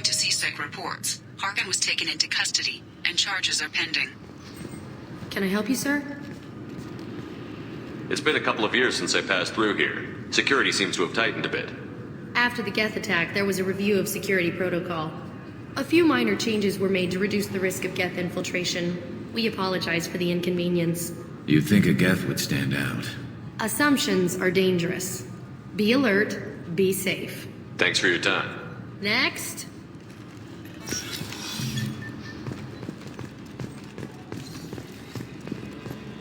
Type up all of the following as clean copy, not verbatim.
to CSEC reports, Harkin was taken into custody, and charges are pending. Can I help you, sir? It's been a couple of years since I passed through here. Security seems to have tightened a bit. After the Geth attack, there was a review of security protocol. A few minor changes were made to reduce the risk of Geth infiltration. We apologize for the inconvenience. You'd think a Geth would stand out. Assumptions are dangerous. Be alert, be safe. Thanks for your time. Next.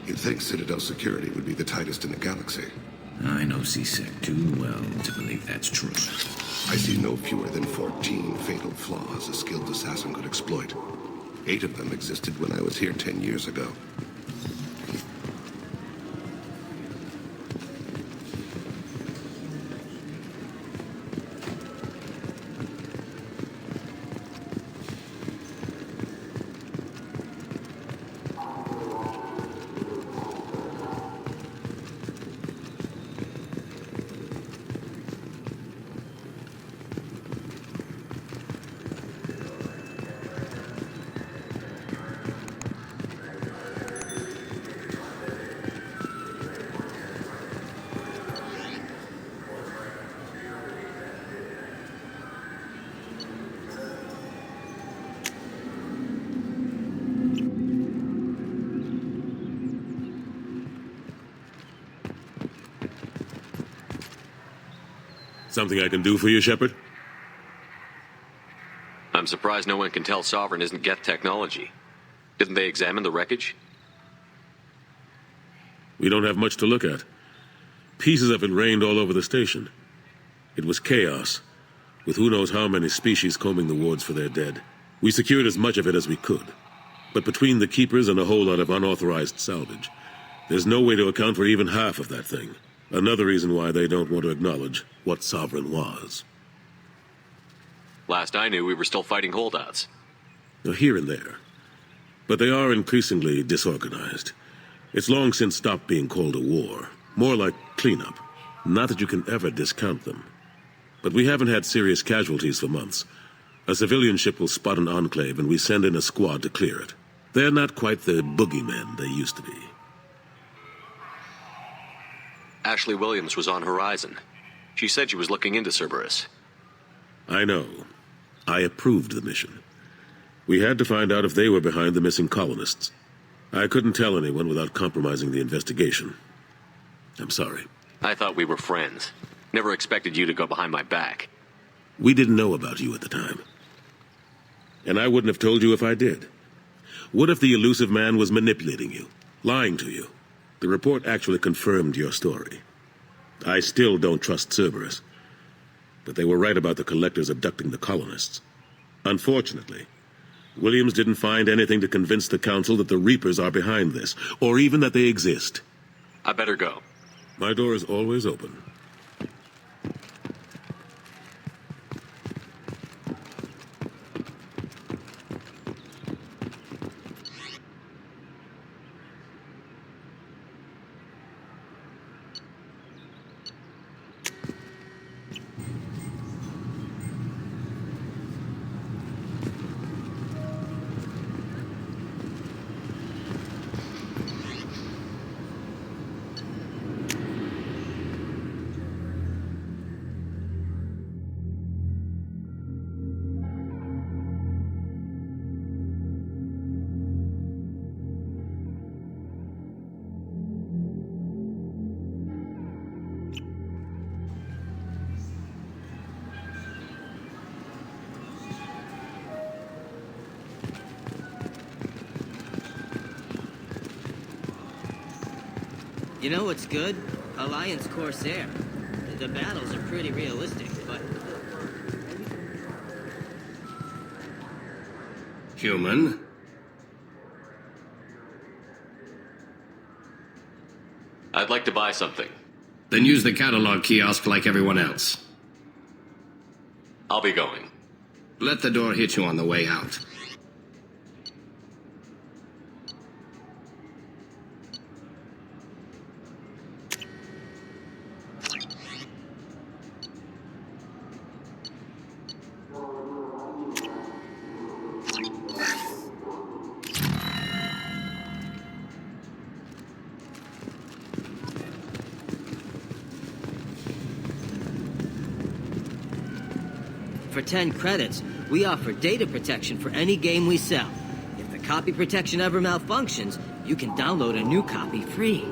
You'd think Citadel security would be the tightest in the galaxy. I know CSEC too well to believe that's true. I see no fewer than 14 fatal flaws a skilled assassin could exploit. 8 of them existed when I was here 10 years ago. Something I can do for you, Shepard? I'm surprised no one can tell Sovereign isn't Geth technology. Didn't they examine the wreckage? We don't have much to look at. Pieces of it rained all over the station. It was chaos, with who knows how many species combing the wards for their dead. We secured as much of it as we could. But between the Keepers and a whole lot of unauthorized salvage, there's no way to account for even half of that thing. Another reason why they don't want to acknowledge what Sovereign was. Last I knew, we were still fighting holdouts. Here and there. But they are increasingly disorganized. It's long since stopped being called a war. More like cleanup. Not that you can ever discount them. But we haven't had serious casualties for months. A civilian ship will spot an enclave and we send in a squad to clear it. They're not quite the boogeymen they used to be. Ashley Williams was on Horizon. She said she was looking into Cerberus. I know. I approved the mission. We had to find out if they were behind the missing colonists. I couldn't tell anyone without compromising the investigation. I'm sorry. I thought we were friends. Never expected you to go behind my back. We didn't know about you at the time. And I wouldn't have told you if I did. What if the elusive man was manipulating you, lying to you? The report actually confirmed your story. I still don't trust Cerberus. But they were right about the collectors abducting the colonists. Unfortunately, Williams didn't find anything to convince the Council that the Reapers are behind this, or even that they exist. I better go. My door is always open. You know what's good? Alliance Corsair. The battles are pretty realistic, but... Human? I'd like to buy something. Then use the catalog kiosk like everyone else. I'll be going. Let the door hit you on the way out. for 10 credits, we offer data protection for any game we sell. If the copy protection ever malfunctions, you can download a new copy free.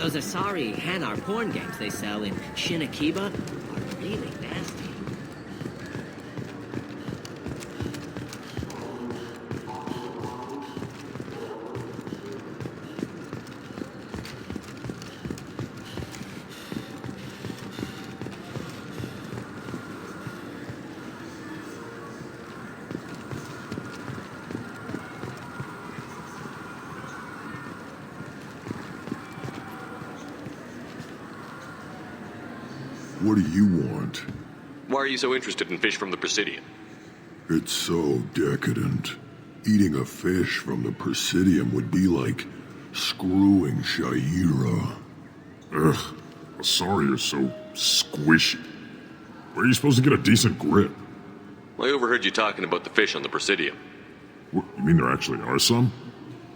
Those Asari Hanar porn games they sell in Shinakiba are really nasty. What do you want? Why are you so interested in fish from the Presidium? It's so decadent. Eating a fish from the Presidium would be like screwing Shaira. Ugh, Asari are so squishy. Where are you supposed to get a decent grip? I overheard you talking about the fish on the Presidium. What, you mean there actually are some?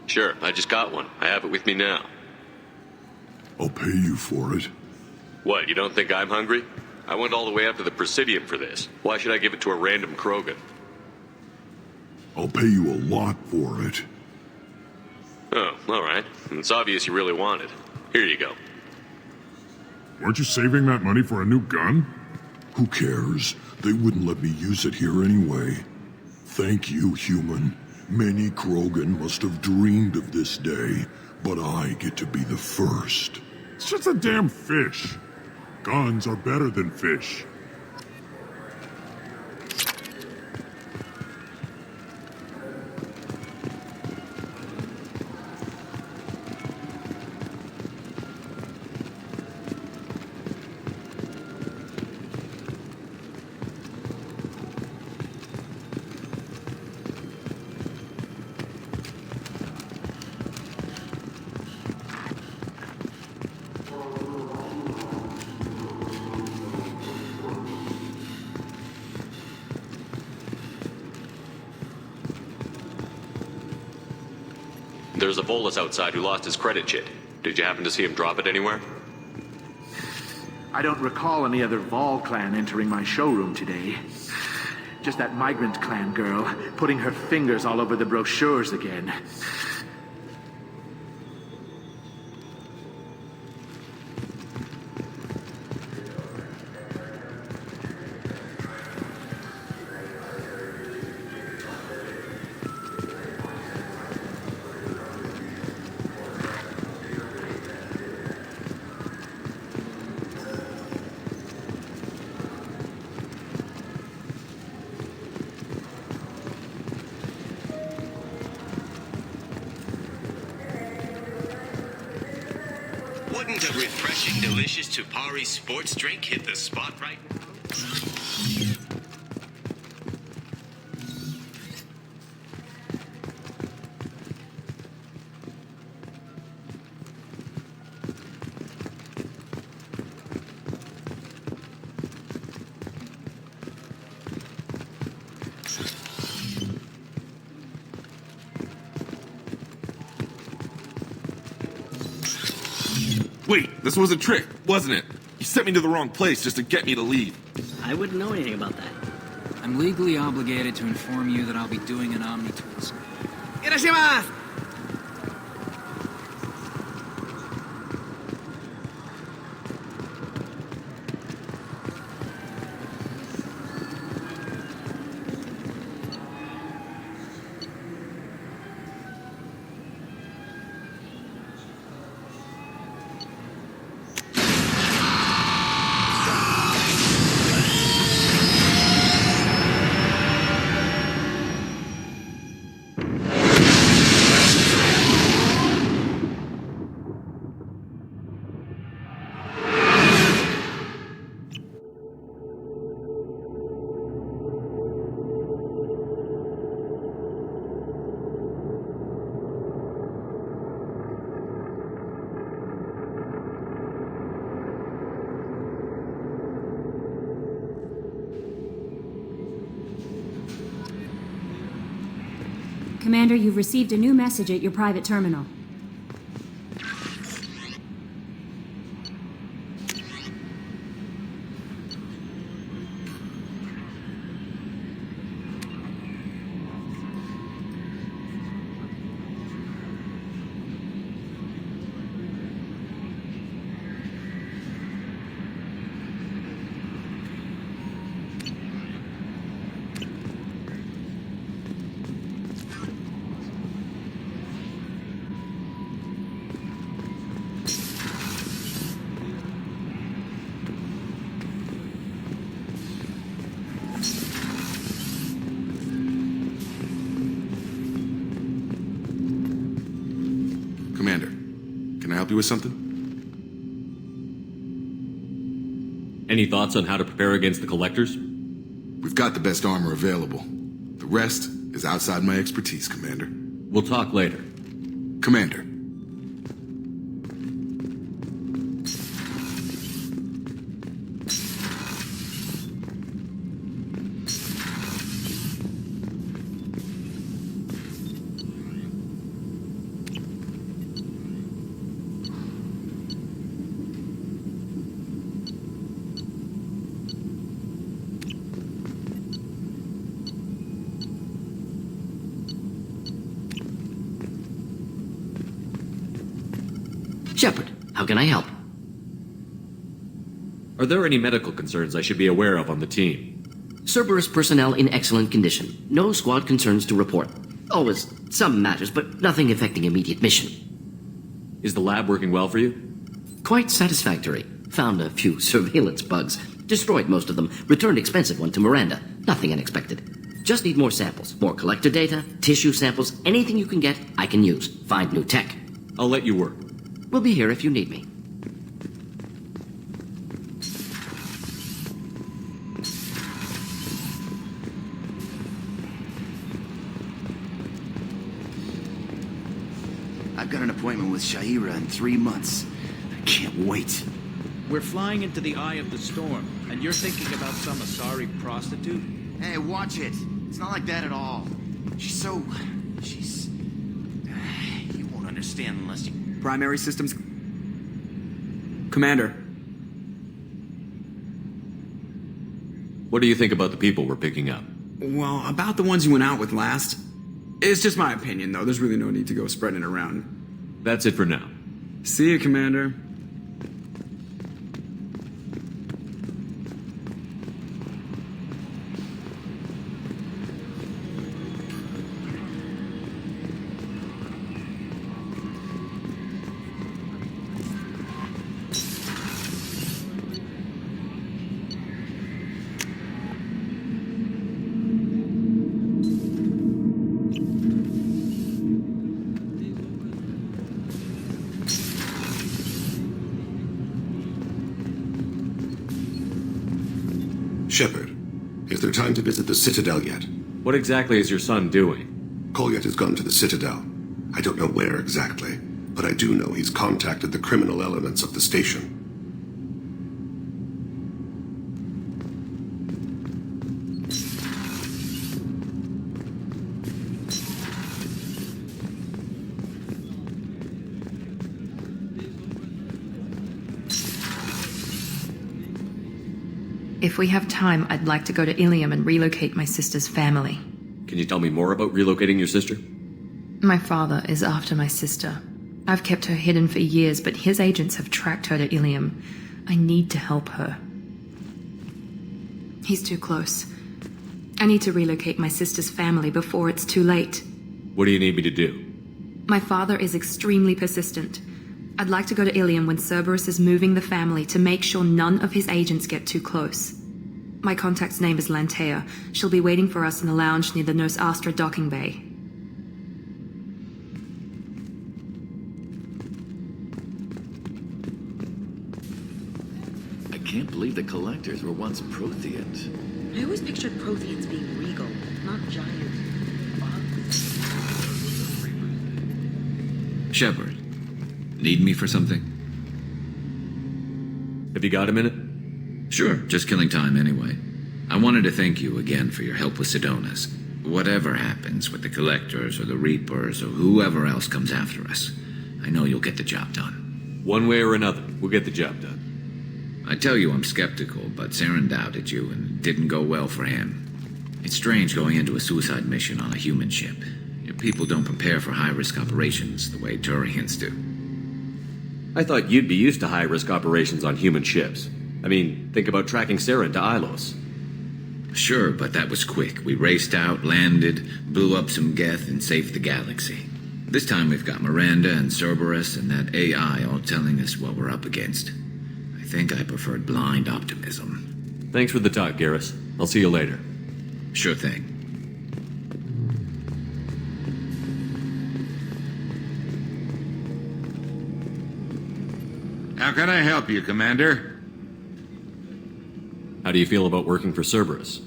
Sure, I just got one. I have it with me now. I'll pay you for it. What, you don't think I'm hungry? I went all the way up to the Presidium for this. Why should I give it to a random Krogan? I'll pay you a lot for it. Oh, all right. It's obvious you really want it. Here you go. Weren't you saving that money for a new gun? Who cares? They wouldn't let me use it here anyway. Thank you, human. Many Krogan must have dreamed of this day, but I get to be the first. It's just a damn fish. Guns are better than fish. There's a Volus outside who lost his credit chit. Did you happen to see him drop it anywhere? I don't recall any other Vol clan entering my showroom today. Just that migrant clan girl putting her fingers all over the brochures again. Wouldn't a refreshing, delicious Tupari sports drink hit the spot right? Wait, this was a trick, wasn't it? You sent me to the wrong place just to get me to leave. I wouldn't know anything about that. I'm legally obligated to inform you that I'll be doing an Omni-Tools. Irashimasu! Commander, you've received a new message at your private terminal. Commander, can I help you with something? Any thoughts on how to prepare against the Collectors? We've got the best armor available. The rest is outside my expertise, Commander. We'll talk later. Commander. Shepard, how can I help? Are there any medical concerns I should be aware of on the team? Cerberus personnel in excellent condition. No squad concerns to report. Always some matters, but nothing affecting immediate mission. Is the lab working well for you? Quite satisfactory. Found a few surveillance bugs. Destroyed most of them. Returned expensive one to Miranda. Nothing unexpected. Just need more samples. More collector data, tissue samples, anything you can get, I can use. Find new tech. I'll let you work. We'll be here if you need me. I've got an appointment with Shaira in 3 months. I can't wait. We're flying into the eye of the storm, and you're thinking about some Asari prostitute? Hey, watch it. It's not like that at all. She's... You won't understand unless you... Primary systems... Commander. What do you think about the people we're picking up? Well, about the ones you went out with last. It's just my opinion, though. There's really no need to go spreading it around. That's it for now. See you, Commander. Shepard, is there time to visit the Citadel yet? What exactly is your son doing? Kolyat has gone to the Citadel. I don't know where exactly, but I do know he's contacted the criminal elements of the station. If we have time, I'd like to go to Ilium and relocate my sister's family. Can you tell me more about relocating your sister? My father is after my sister. I've kept her hidden for years, but his agents have tracked her to Ilium. I need to help her. He's too close. I need to relocate my sister's family before it's too late. What do you need me to do? My father is extremely persistent. I'd like to go to Ilium when Cerberus is moving the family to make sure none of his agents get too close. My contact's name is Lantea. She'll be waiting for us in the lounge near the Nos Astra docking bay. I can't believe the Collectors were once Protheans. I always pictured Protheans being regal, not giant. Shepard, need me for something? Have you got a minute? Sure, just killing time anyway. I wanted to thank you again for your help with Sidonis. Whatever happens with the Collectors or the Reapers or whoever else comes after us, I know you'll get the job done. One way or another, we'll get the job done. I tell you I'm skeptical, but Saren doubted you and it didn't go well for him. It's strange going into a suicide mission on a human ship. Your people don't prepare for high-risk operations the way Turians do. I thought you'd be used to high-risk operations on human ships. I mean, think about tracking Saren to Ilos. Sure, but that was quick. We raced out, landed, blew up some Geth, and saved the galaxy. This time we've got Miranda and Cerberus and that AI all telling us what we're up against. I think I preferred blind optimism. Thanks for the talk, Garrus. I'll see you later. Sure thing. How can I help you, Commander? How do you feel about working for Cerberus?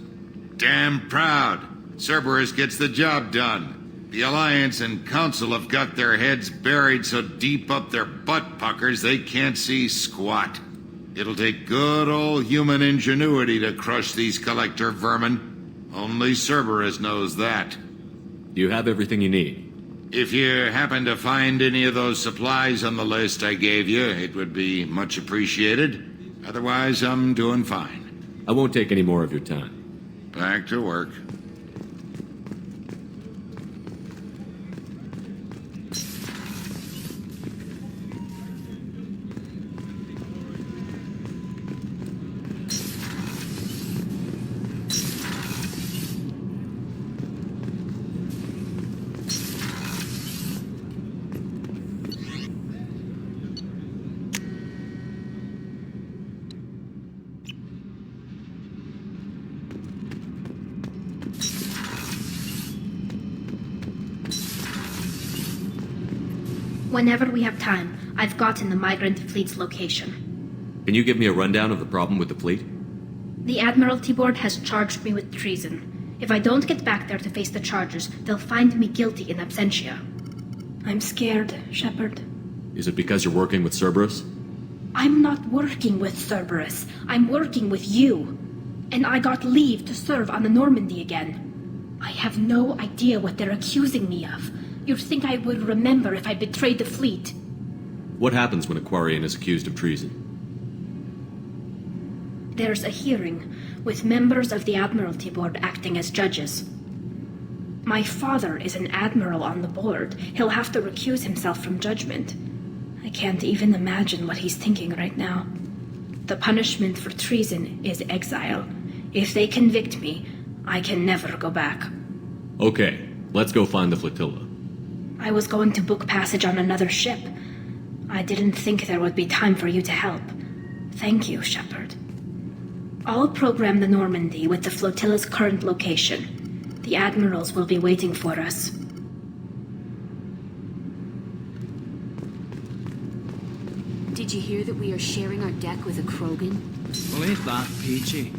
Damn proud. Cerberus gets the job done. The Alliance and Council have got their heads buried so deep up their butt puckers they can't see squat. It'll take good old human ingenuity to crush these Collector vermin. Only Cerberus knows that. Do you have everything you need? If you happen to find any of those supplies on the list I gave you, it would be much appreciated. Otherwise, I'm doing fine. I won't take any more of your time. Back to work. Whenever we have time, I've gotten the migrant fleet's location. Can you give me a rundown of the problem with the fleet? The Admiralty Board has charged me with treason. If I don't get back there to face the charges, they'll find me guilty in absentia. I'm scared, Shepard. Is it because you're working with Cerberus? I'm not working with Cerberus. I'm working with you. And I got leave to serve on the Normandy again. I have no idea what they're accusing me of. You'd think I would remember if I betrayed the fleet. What happens when a Quarian is accused of treason? There's a hearing, with members of the Admiralty Board acting as judges. My father is an admiral on the board. He'll have to recuse himself from judgment. I can't even imagine what he's thinking right now. The punishment for treason is exile. If they convict me, I can never go back. Okay, let's go find the flotilla. I was going to book passage on another ship. I didn't think there would be time for you to help. Thank you, Shepard. I'll program the Normandy with the flotilla's current location. The admirals will be waiting for us. Did you hear that we are sharing our deck with a Krogan? Well, ain't that peachy?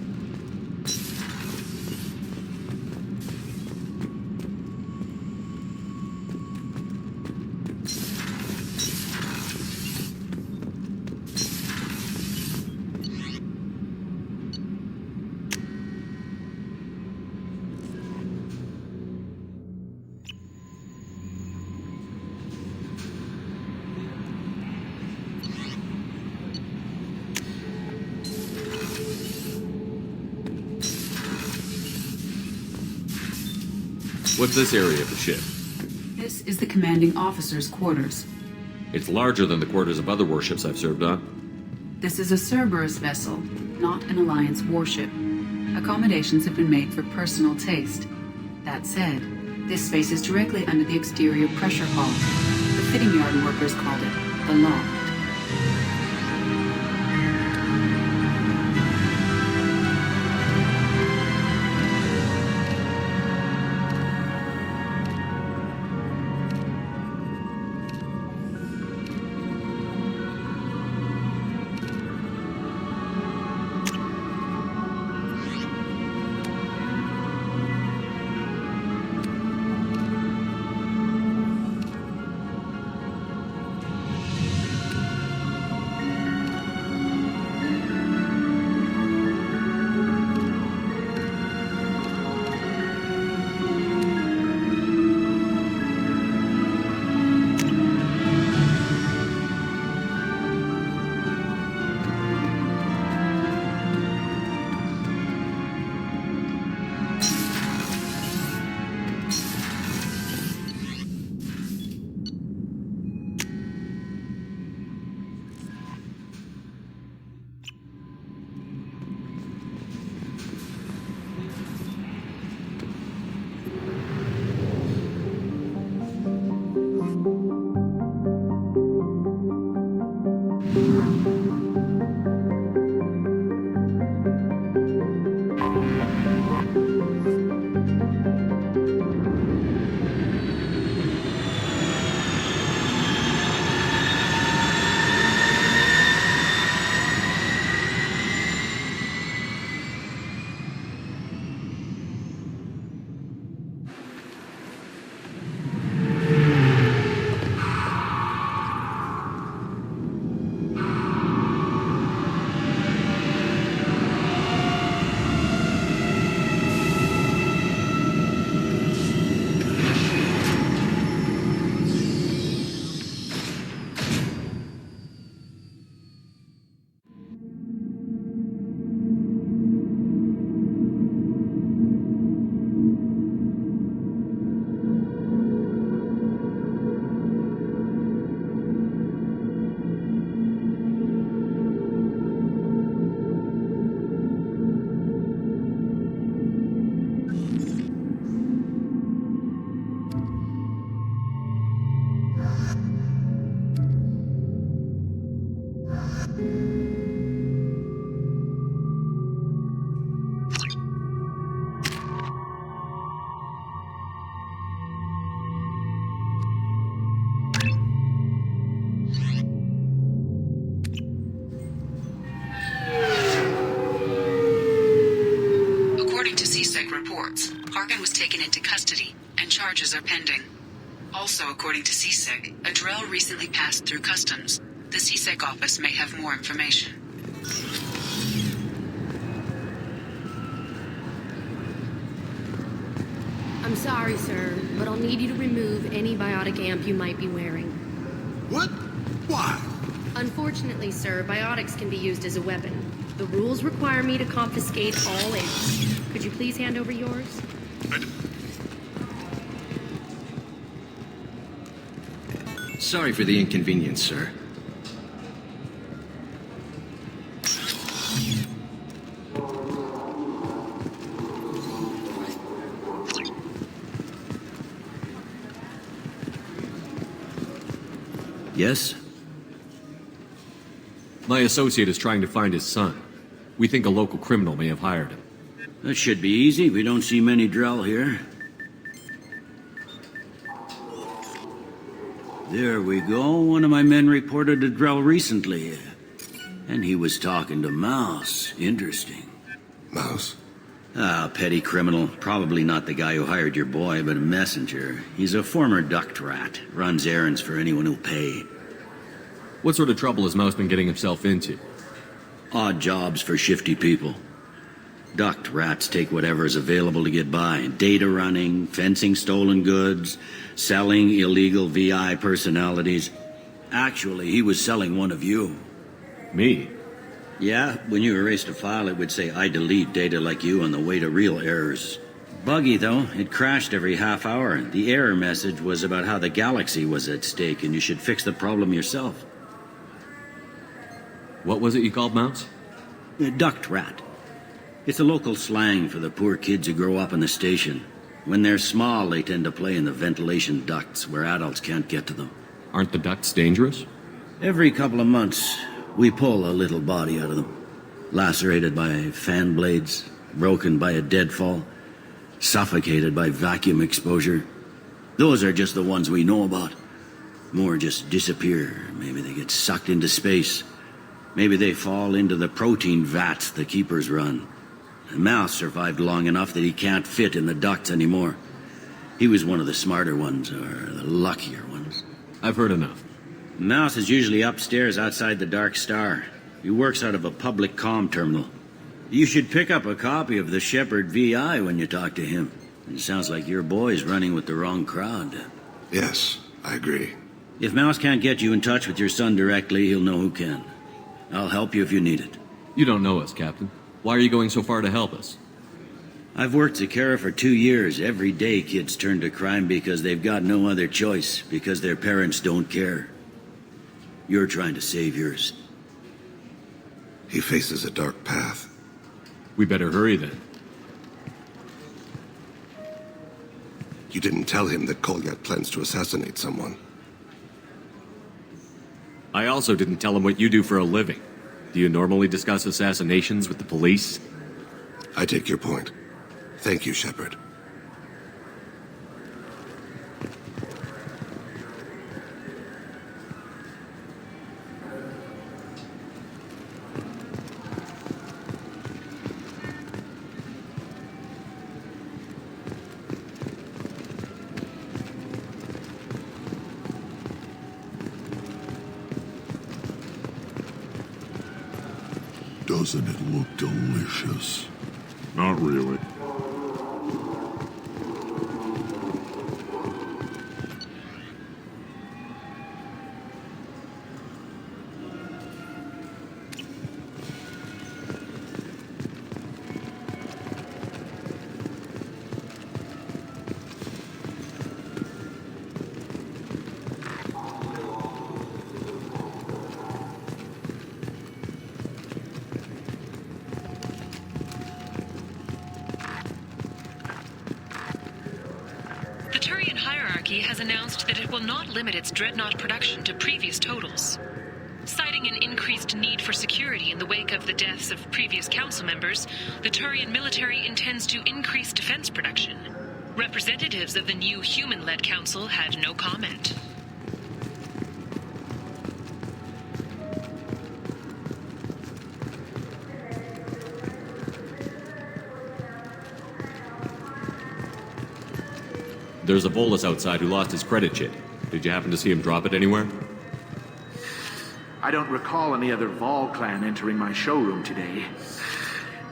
What's this area of the ship? This is the commanding officer's quarters. It's larger than the quarters of other warships I've served on. This is a Cerberus vessel, not an Alliance warship. Accommodations have been made for personal taste. That said, this space is directly under the exterior pressure hull. The fitting yard workers called it the loft. taken into custody, and charges are pending. Also, according to CSEC, a Drell recently passed through customs. The CSEC office may have more information. I'm sorry, sir, but I'll need you to remove any biotic amp you might be wearing. What? Why? Unfortunately, sir, biotics can be used as a weapon. The rules require me to confiscate all amps. Could you please hand over yours? Sorry for the inconvenience, sir. Yes? My associate is trying to find his son. We think a local criminal may have hired him. That should be easy. We don't see many Drell here. There we go. One of my men reported a Drell recently. And he was talking to Mouse. Interesting. Mouse? Ah, petty criminal. Probably not the guy who hired your boy, but a messenger. He's a former duct rat. Runs errands for anyone who'll pay. What sort of trouble has Mouse been getting himself into? Odd jobs for shifty people. Duct rats take whatever is available to get by. Data running, fencing stolen goods, selling illegal VI personalities. Actually, he was selling one of you. Me? Yeah, when you erased a file, it would say, I delete data like you on the way to real errors. Buggy, though. It crashed every half hour. The error message was about how the galaxy was at stake, and you should fix the problem yourself. What was it you called Mouse? A duct rat. It's a local slang for the poor kids who grow up in the station. When they're small, they tend to play in the ventilation ducts where adults can't get to them. Aren't the ducts dangerous? Every couple of months, we pull a little body out of them. Lacerated by fan blades, broken by a deadfall, suffocated by vacuum exposure. Those are just the ones we know about. More just disappear. Maybe they get sucked into space. Maybe they fall into the protein vats the keepers run. Mouse survived long enough that he can't fit in the ducts anymore. He was one of the smarter ones, or the luckier ones. I've heard enough. Mouse is usually upstairs outside the Dark Star. He works out of a public comm terminal. You should pick up a copy of the Shepherd VI when you talk to him. It sounds like your boy's running with the wrong crowd. Yes, I agree. If Mouse can't get you in touch with your son directly, he'll know who can. I'll help you if you need it. You don't know us, Captain. Why are you going so far to help us? I've worked Zakara for 2 years. Every day kids turn to crime because they've got no other choice, because their parents don't care. You're trying to save yours. He faces a dark path. We better hurry then. You didn't tell him that Kolyat plans to assassinate someone. I also didn't tell him what you do for a living. Do you normally discuss assassinations with the police? I take your point. Thank you, Shepard. Doesn't it look delicious? Not really. Has announced that it will not limit its Dreadnought production to previous totals. Citing an increased need for security in the wake of the deaths of previous council members, the Turian military intends to increase defense production. Representatives of the new human-led council had no comment. There's a Volus outside who lost his credit chit. Did you happen to see him drop it anywhere? I don't recall any other Vol clan entering my showroom today.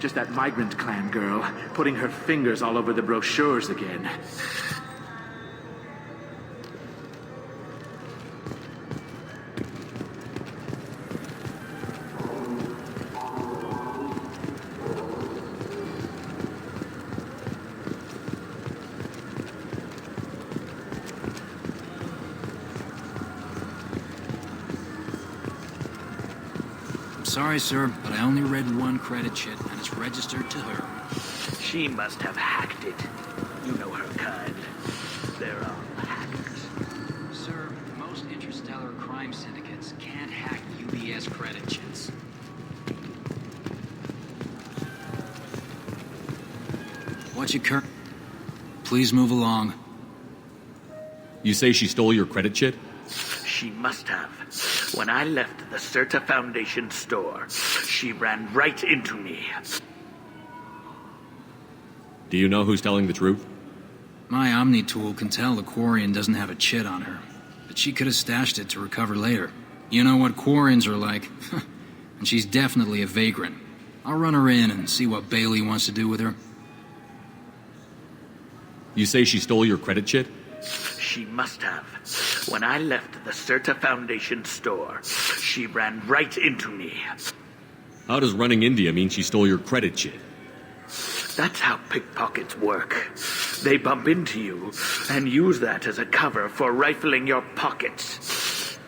Just that migrant clan girl putting her fingers all over the brochures again. Sorry, sir, but I only read one credit chit, and it's registered to her. She must have hacked it. You know her kind. They're all hackers. Sir, most interstellar crime syndicates can't hack UBS credit chits. What's your current... Please move along. You say she stole your credit chit? She must have. When I left the Certa Foundation store, she ran right into me. Do you know who's telling the truth? My Omni tool can tell the Quarian doesn't have a chit on her, but she could have stashed it to recover later. You know what Quarians are like, and she's definitely a vagrant. I'll run her in and see what Bailey wants to do with her. You say she stole your credit chit? She must have. When I left the Certa Foundation store, she ran right into me. How does running India mean she stole your credit chit? That's how pickpockets work. They bump into you and use that as a cover for rifling your pockets.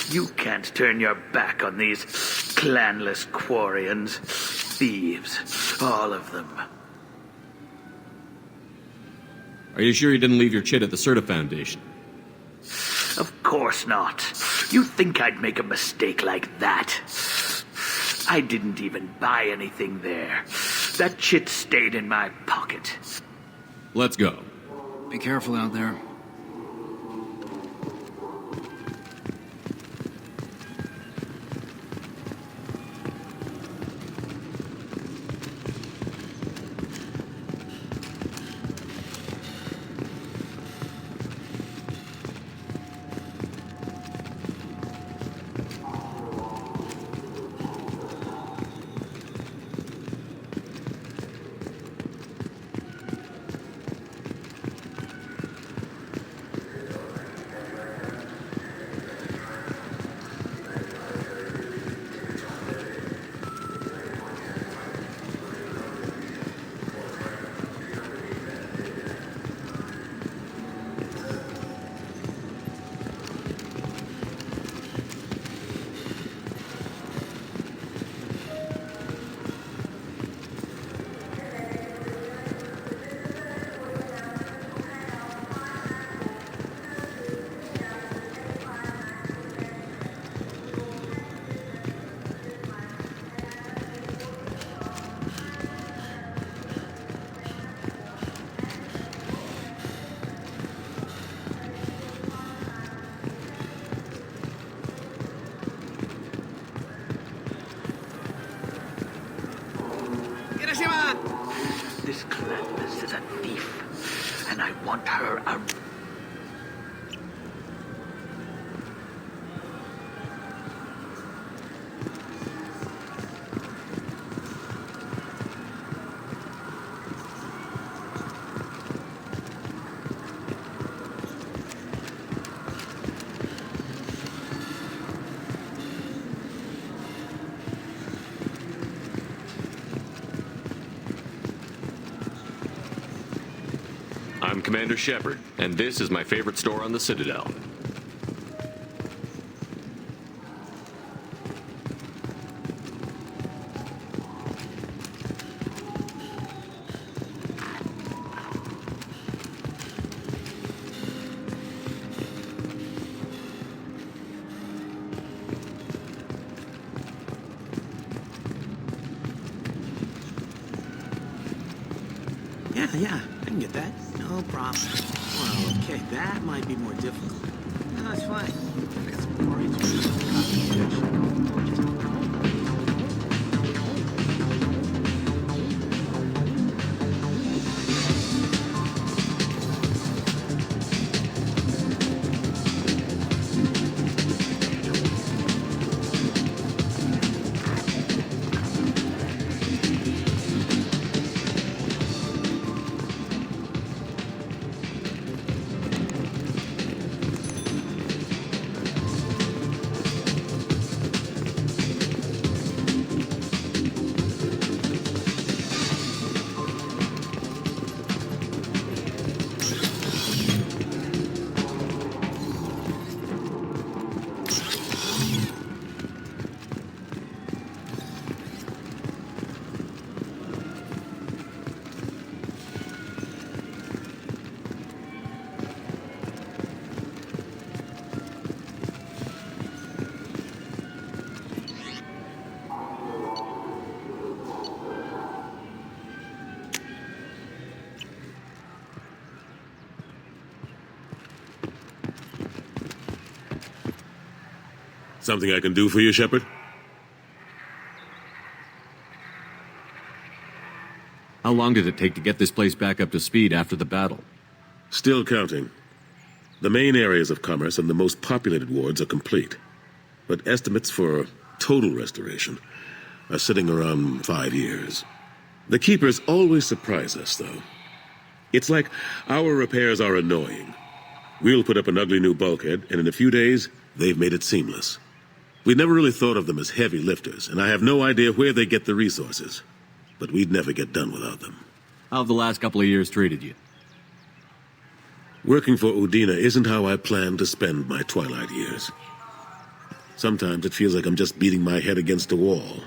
You can't turn your back on these clanless Quarians. Thieves, all of them. Are you sure you didn't leave your chit at the Certa Foundation? Of course not. You think I'd make a mistake like that? I didn't even buy anything there. That chit stayed in my pocket. Let's go. Be careful out there. This Clandis is a thief, and I want her out. I'm Commander Shepard, and this is my favorite store on the Citadel. Yeah, I can get that. No problem. Well, okay, that might be more difficult. No, it's fine. I got some parties Something I can do for you, Shepard? How long did it take to get this place back up to speed after the battle? Still counting. The main areas of commerce and the most populated wards are complete. But estimates for total restoration are sitting around 5 years. The Keepers always surprise us, though. It's like our repairs are annoying. We'll put up an ugly new bulkhead, and in a few days, they've made it seamless. We never really thought of them as heavy lifters, and I have no idea where they get the resources. But we'd never get done without them. How have the last couple of years treated you? Working for Udina isn't how I planned to spend my twilight years. Sometimes it feels like I'm just beating my head against a wall.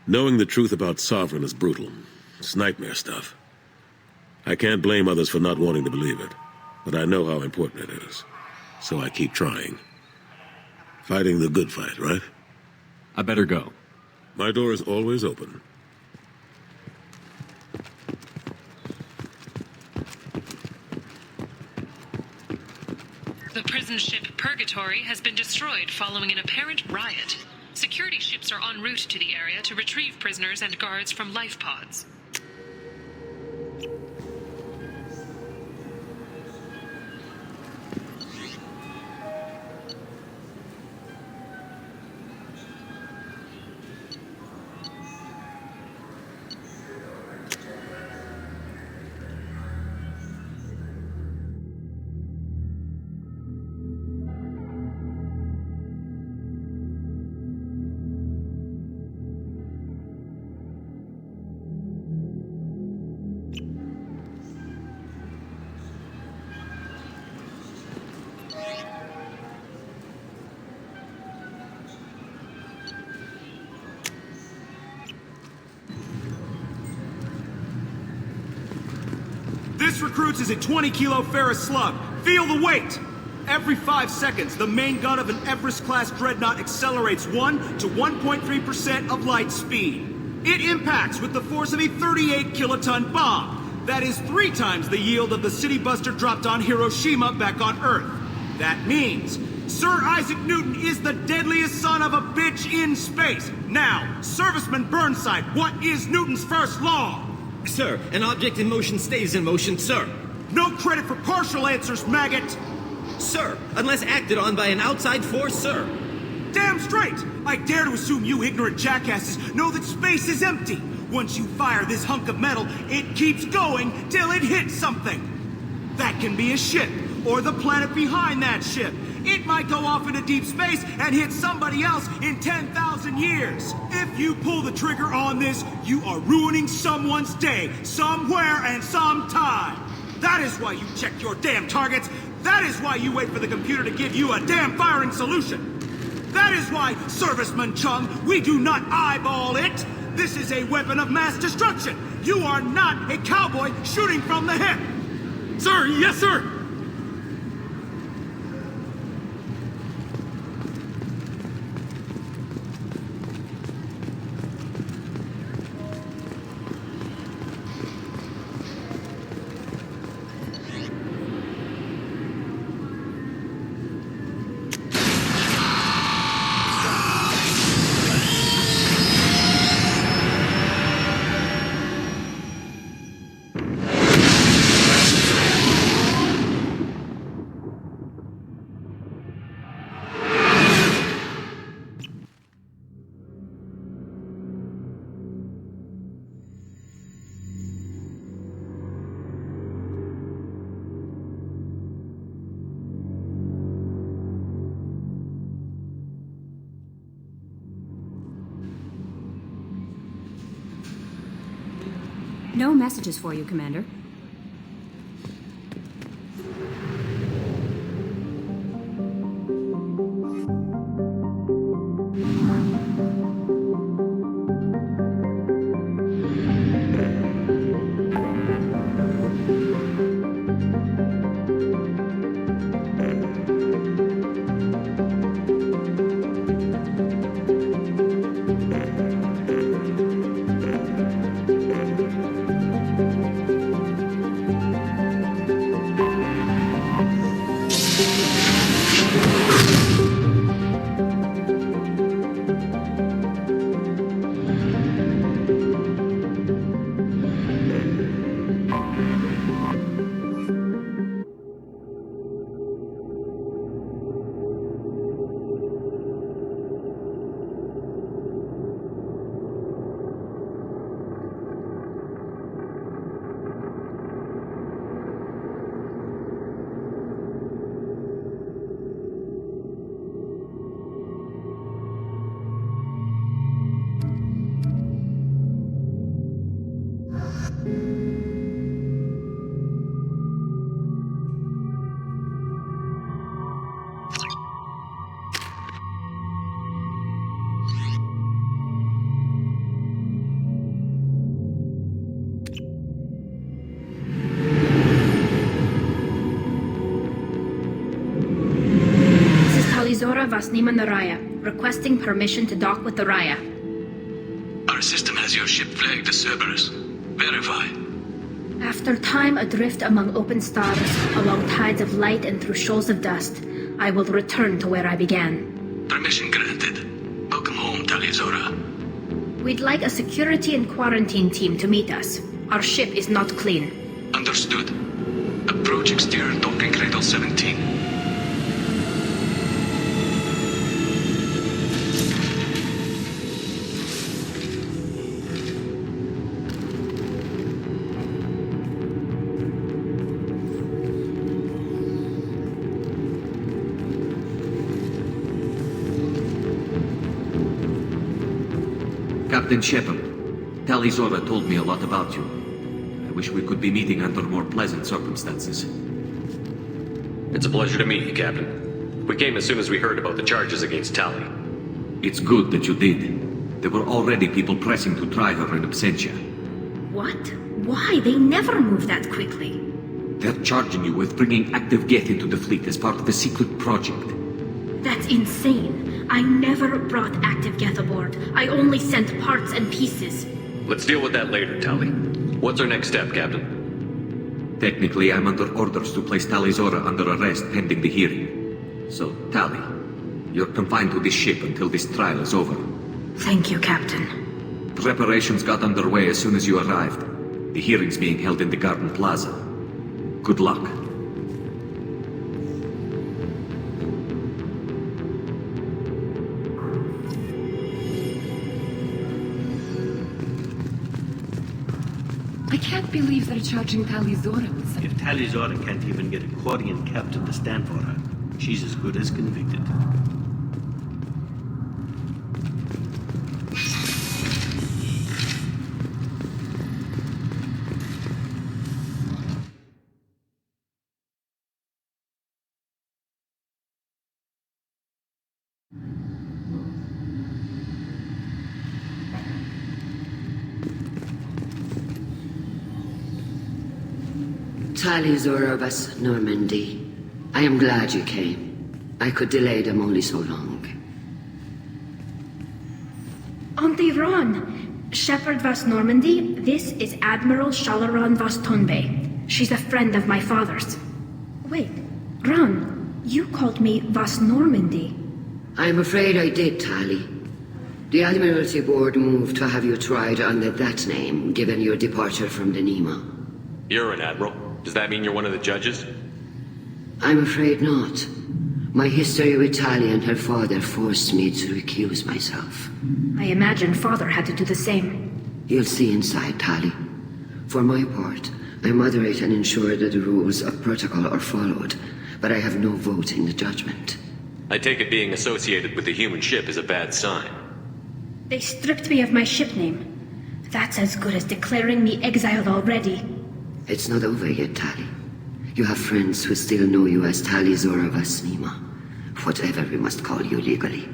Knowing the truth about Sovereign is brutal. It's nightmare stuff. I can't blame others for not wanting to believe it, but I know how important it is. So I keep trying. Fighting the good fight, right? I better go. My door is always open. The prison ship Purgatory has been destroyed following an apparent riot. Security ships are en route to the area to retrieve prisoners and guards from life pods. This recruits is a 20-kilo ferrous slug. Feel the weight! Every 5 seconds, the main gun of an Everest-class dreadnought accelerates 1 to 1.3% of light speed. It impacts with the force of a 38-kiloton bomb. That is 3 times the yield of the city buster dropped on Hiroshima back on Earth. That means Sir Isaac Newton is the deadliest son of a bitch in space. Now, Serviceman Burnside, what is Newton's first law? Sir, an object in motion stays in motion, sir. No credit for partial answers, maggot! Sir, unless acted on by an outside force, sir. Damn straight! I dare to assume you ignorant jackasses know that space is empty. Once you fire this hunk of metal, it keeps going till it hits something. That can be a ship, or the planet behind that ship. It might go off into deep space and hit somebody else in 10,000 years. If you pull the trigger on this, you are ruining someone's day, somewhere and sometime. That is why you check your damn targets. That is why you wait for the computer to give you a damn firing solution. That is why, Serviceman Chung, we do not eyeball it. This is a weapon of mass destruction. You are not a cowboy shooting from the hip. Sir, yes, sir! No messages for you, Commander. Talizora Vasnima Naraya, requesting permission to dock with the Raya. Our system has your ship flagged as Cerberus. Verify. After time adrift among open stars, along tides of light and through shoals of dust, I will return to where I began. Permission granted. Welcome home, Talizora. We'd like a security and quarantine team to meet us. Our ship is not clean. Understood. Approach exterior docking cradle 17. Captain Shepard, Talizora told me a lot about you. I wish we could be meeting under more pleasant circumstances. It's a pleasure to meet you, Captain. We came as soon as we heard about the charges against Tali. It's good that you did. There were already people pressing to try her in absentia. What? Why? They never move that quickly. They're charging you with bringing active Geth into the fleet as part of a secret project. That's insane. I never brought active Geth aboard. I only sent parts and pieces. Let's deal with that later, Tali. What's our next step, Captain? Technically, I'm under orders to place Talizora under arrest pending the hearing. So, Tali, you're confined to this ship until this trial is over. Thank you, Captain. Preparations got underway as soon as you arrived. The hearing's being held in the Garden Plaza. Good luck. I can't believe they're charging Talizora with something. If Talizora can't even get a Quarian captain to stand for her, she's as good as convicted. Talizora Vas Normandy. I am glad you came. I could delay them only so long. Auntie Ron! Shepard Vas Normandy, this is Admiral Shalaran Vas Tonbe. She's a friend of my father's. Wait, Ron, you called me Vas Normandy. I'm afraid I did, Tali. The Admiralty Board moved to have you tried under that name, given your departure from the Nima. You're an admiral. Does that mean you're one of the judges? I'm afraid not. My history with Tali and her father forced me to recuse myself. I imagine father had to do the same. You'll see inside, Tali. For my part, I moderate and ensure that the rules of protocol are followed, but I have no vote in the judgment. I take it being associated with the human ship is a bad sign. They stripped me of my ship name. That's as good as declaring me exiled already. It's not over yet, Tali. You have friends who still know you as Talizora Vasnima. Whatever we must call you legally.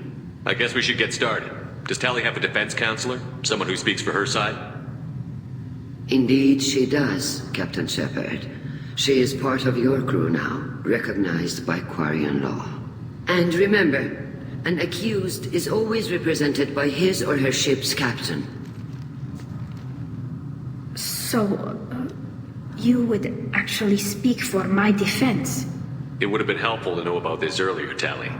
I guess we should get started. Does Tali have a defense counselor? Someone who speaks for her side? Indeed, she does, Captain Shepard. She is part of your crew now, recognized by Quarian law. And remember, an accused is always represented by his or her ship's captain. So, you would actually speak for my defense? It would have been helpful to know about this earlier, Tali.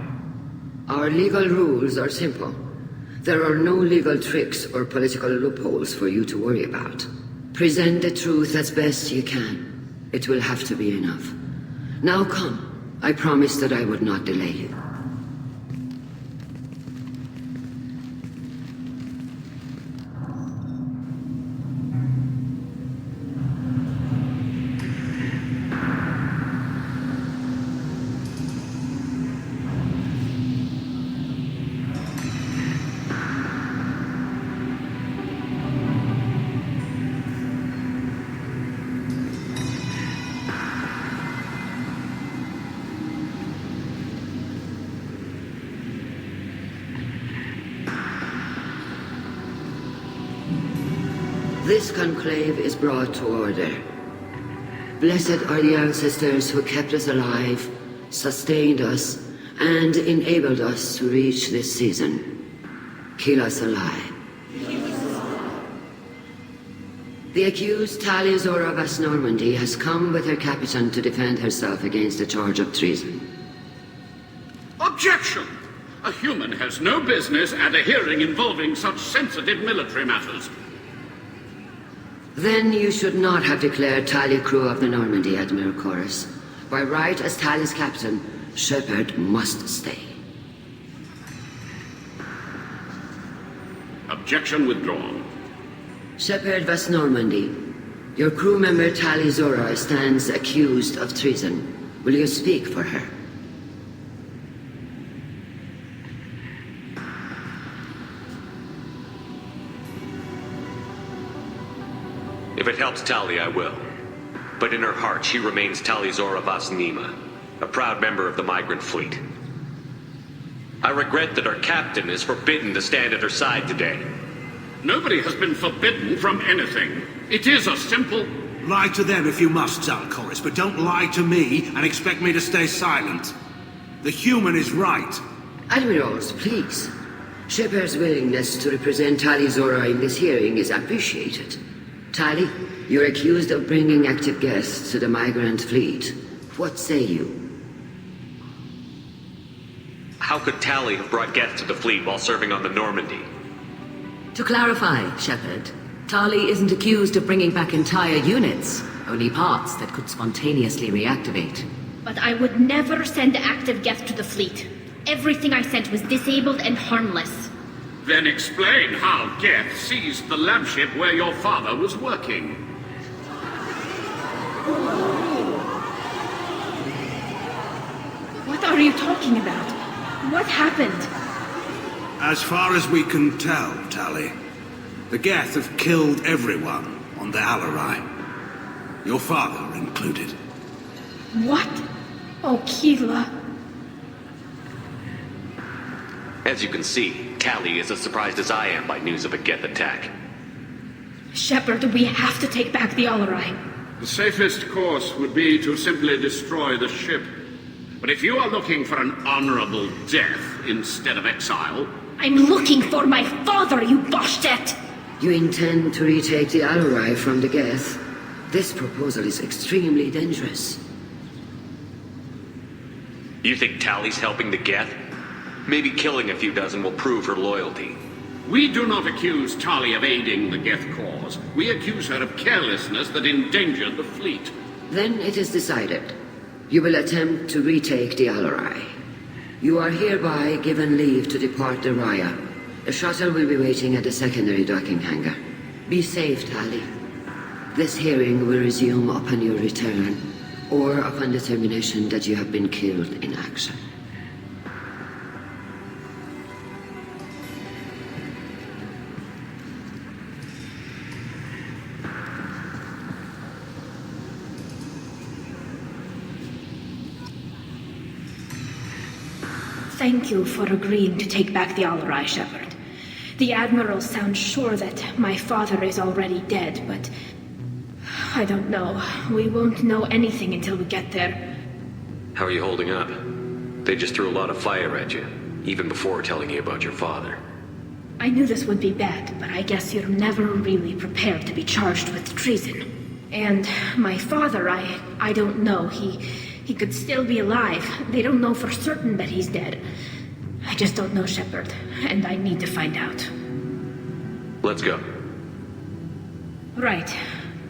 Our legal rules are simple. There are no legal tricks or political loopholes for you to worry about. Present the truth as best you can. It will have to be enough. Now come. I promised that I would not delay you. This conclave is brought to order. Blessed are the ancestors who kept us alive, sustained us, and enabled us to reach this season. Keep us alive. The accused Talia Zora Vas Normandy has come with her captain to defend herself against a charge of treason. Objection! A human has no business at a hearing involving such sensitive military matters. Then you should not have declared Talia crew of the Normandy, Admiral Chorus. By right as Talia's captain, Shepard must stay. Objection withdrawn. Shepard Vas Normandy, your crew member Talia Zora stands accused of treason. Will you speak for her? If it helps Tali, I will. But in her heart, she remains Tali Zora Vas Nima, a proud member of the migrant fleet. I regret that our captain is forbidden to stand at her side today. Nobody has been forbidden from anything. It is a simple... Lie to them if you must, Zalcoris, but don't lie to me and expect me to stay silent. The human is right. Admirals, please. Shepard's willingness to represent Talia Zora in this hearing is appreciated. Tali, you're accused of bringing active guests to the migrant fleet. What say you? How could Tali have brought guests to the fleet while serving on the Normandy? To clarify, Shepard, Tali isn't accused of bringing back entire units, only parts that could spontaneously reactivate. But I would never send active guests to the fleet. Everything I sent was disabled and harmless. Then explain how Geth seized the lab ship where your father was working. What are you talking about? What happened? As far as we can tell, Tali, the Geth have killed everyone on the Alarai. Your father included. What? Oh, Keela. As you can see, Tali is as surprised as I am by news of a Geth attack. Shepard, we have to take back the Alarai. The safest course would be to simply destroy the ship. But if you are looking for an honorable death instead of exile... I'm looking for my father, you Boshtet! You intend to retake the Alarai from the Geth? This proposal is extremely dangerous. You think Tali's helping the Geth? Maybe killing a few dozen will prove her loyalty. We do not accuse Tali of aiding the Geth cause. We accuse her of carelessness that endangered the fleet. Then it is decided. You will attempt to retake the Alarai. You are hereby given leave to depart the Raya. A shuttle will be waiting at the secondary docking hangar. Be safe, Tali. This hearing will resume upon your return, or upon determination that you have been killed in action. Thank you for agreeing to take back the Alarai, Shepard. The Admiral sounds sure that my father is already dead, but... I don't know. We won't know anything until we get there. How are you holding up? They just threw a lot of fire at you, even before telling you about your father. I knew this would be bad, but I guess you're never really prepared to be charged with treason. And my father, I don't know. He could still be alive. They don't know for certain that he's dead. I just don't know, Shepard, and I need to find out. Let's go. Right.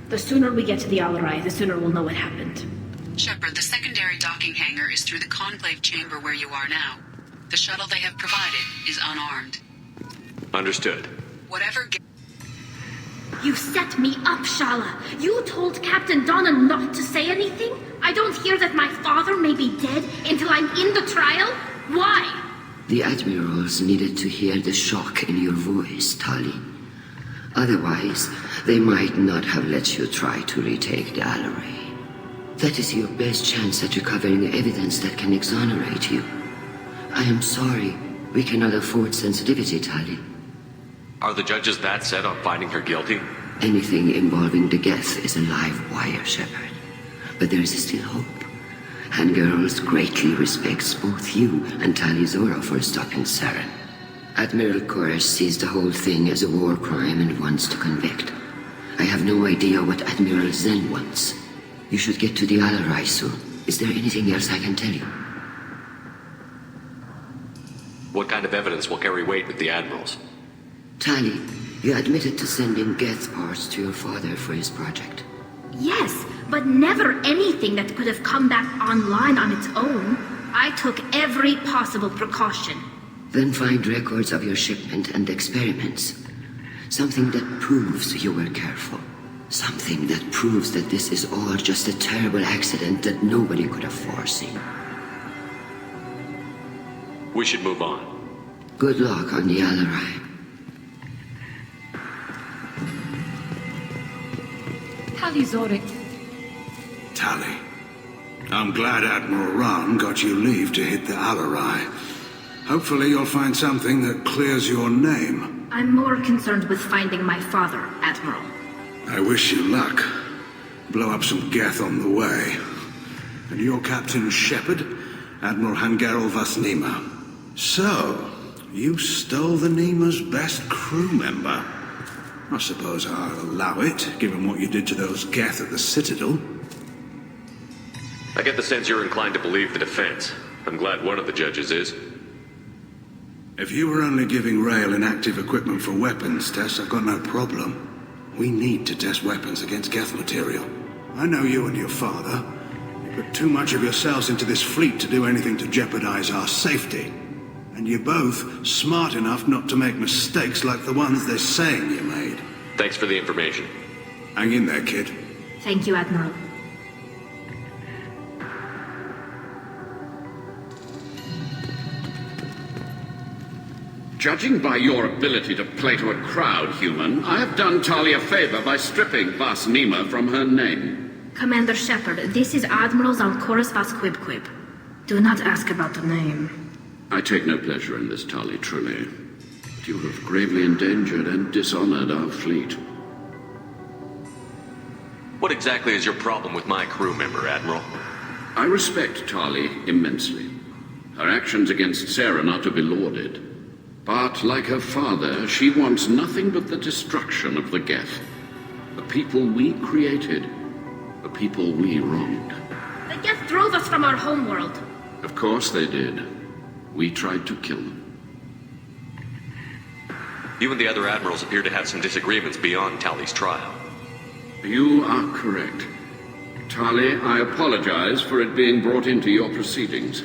The sooner we get to the Alarai, the sooner we'll know what happened. Shepard, the secondary docking hangar is through the conclave chamber where you are now. The shuttle they have provided is unarmed. Understood. Whatever... You set me up, Shala. You told Captain Donna not to say anything? I don't hear that my father may be dead until I'm in the trial? Why? The Admirals needed to hear the shock in your voice, Tali. Otherwise, they might not have let you try to retake the Alarai. That is your best chance at recovering evidence that can exonerate you. I am sorry. We cannot afford sensitivity, Tali. Are the judges that set on finding her guilty? Anything involving the Geth is a live wire, Shepard. But there is still hope. Hangirls greatly respects both you and Talizora for stopping Saren. Admiral Koresh sees the whole thing as a war crime and wants to convict. I have no idea what Admiral Zen wants. You should get to the Alarai soon. Is there anything else I can tell you? What kind of evidence will carry weight with the admirals? Tali, you admitted to sending Geth parts to your father for his project. Yes, but never anything that could have come back online on its own. I took every possible precaution. Then find records of your shipment and experiments. Something that proves you were careful. Something that proves that this is all just a terrible accident that nobody could have foreseen. We should move on. Good luck on the Alarai. Talizora. Tali, I'm glad Admiral Ran got you leave to hit the Alarai. Hopefully you'll find something that clears your name. I'm more concerned with finding my father, Admiral. I wish you luck. Blow up some Geth on the way. And your Captain Shepard, Admiral Hangarel Vasnima. So, you stole the Nima's best crew member. I suppose I'll allow it, given what you did to those Geth at the Citadel. I get the sense you're inclined to believe the defense. I'm glad one of the judges is. If you were only giving Rail inactive equipment for weapons tests, I've got no problem. We need to test weapons against Geth material. I know you and your father. You put too much of yourselves into this fleet to do anything to jeopardize our safety. And you're both smart enough not to make mistakes like the ones they're saying you made. Thanks for the information. Hang in there, kid. Thank you, Admiral. Judging by your ability to play to a crowd, human, I have done Tali a favor by stripping Vasnima from her name. Commander Shepard, this is Admiral Zalkoris Vasquibquib. Do not ask about the name. I take no pleasure in this, Tali, truly. But you have gravely endangered and dishonored our fleet. What exactly is your problem with my crew member, Admiral? I respect Tali immensely. Her actions against Saren are to be lauded. But, like her father, she wants nothing but the destruction of the Geth. The people we created. The people we wronged. The Geth drove us from our homeworld. Of course they did. We tried to kill them. You and the other admirals appear to have some disagreements beyond Tali's trial. You are correct. Tali, I apologize for it being brought into your proceedings.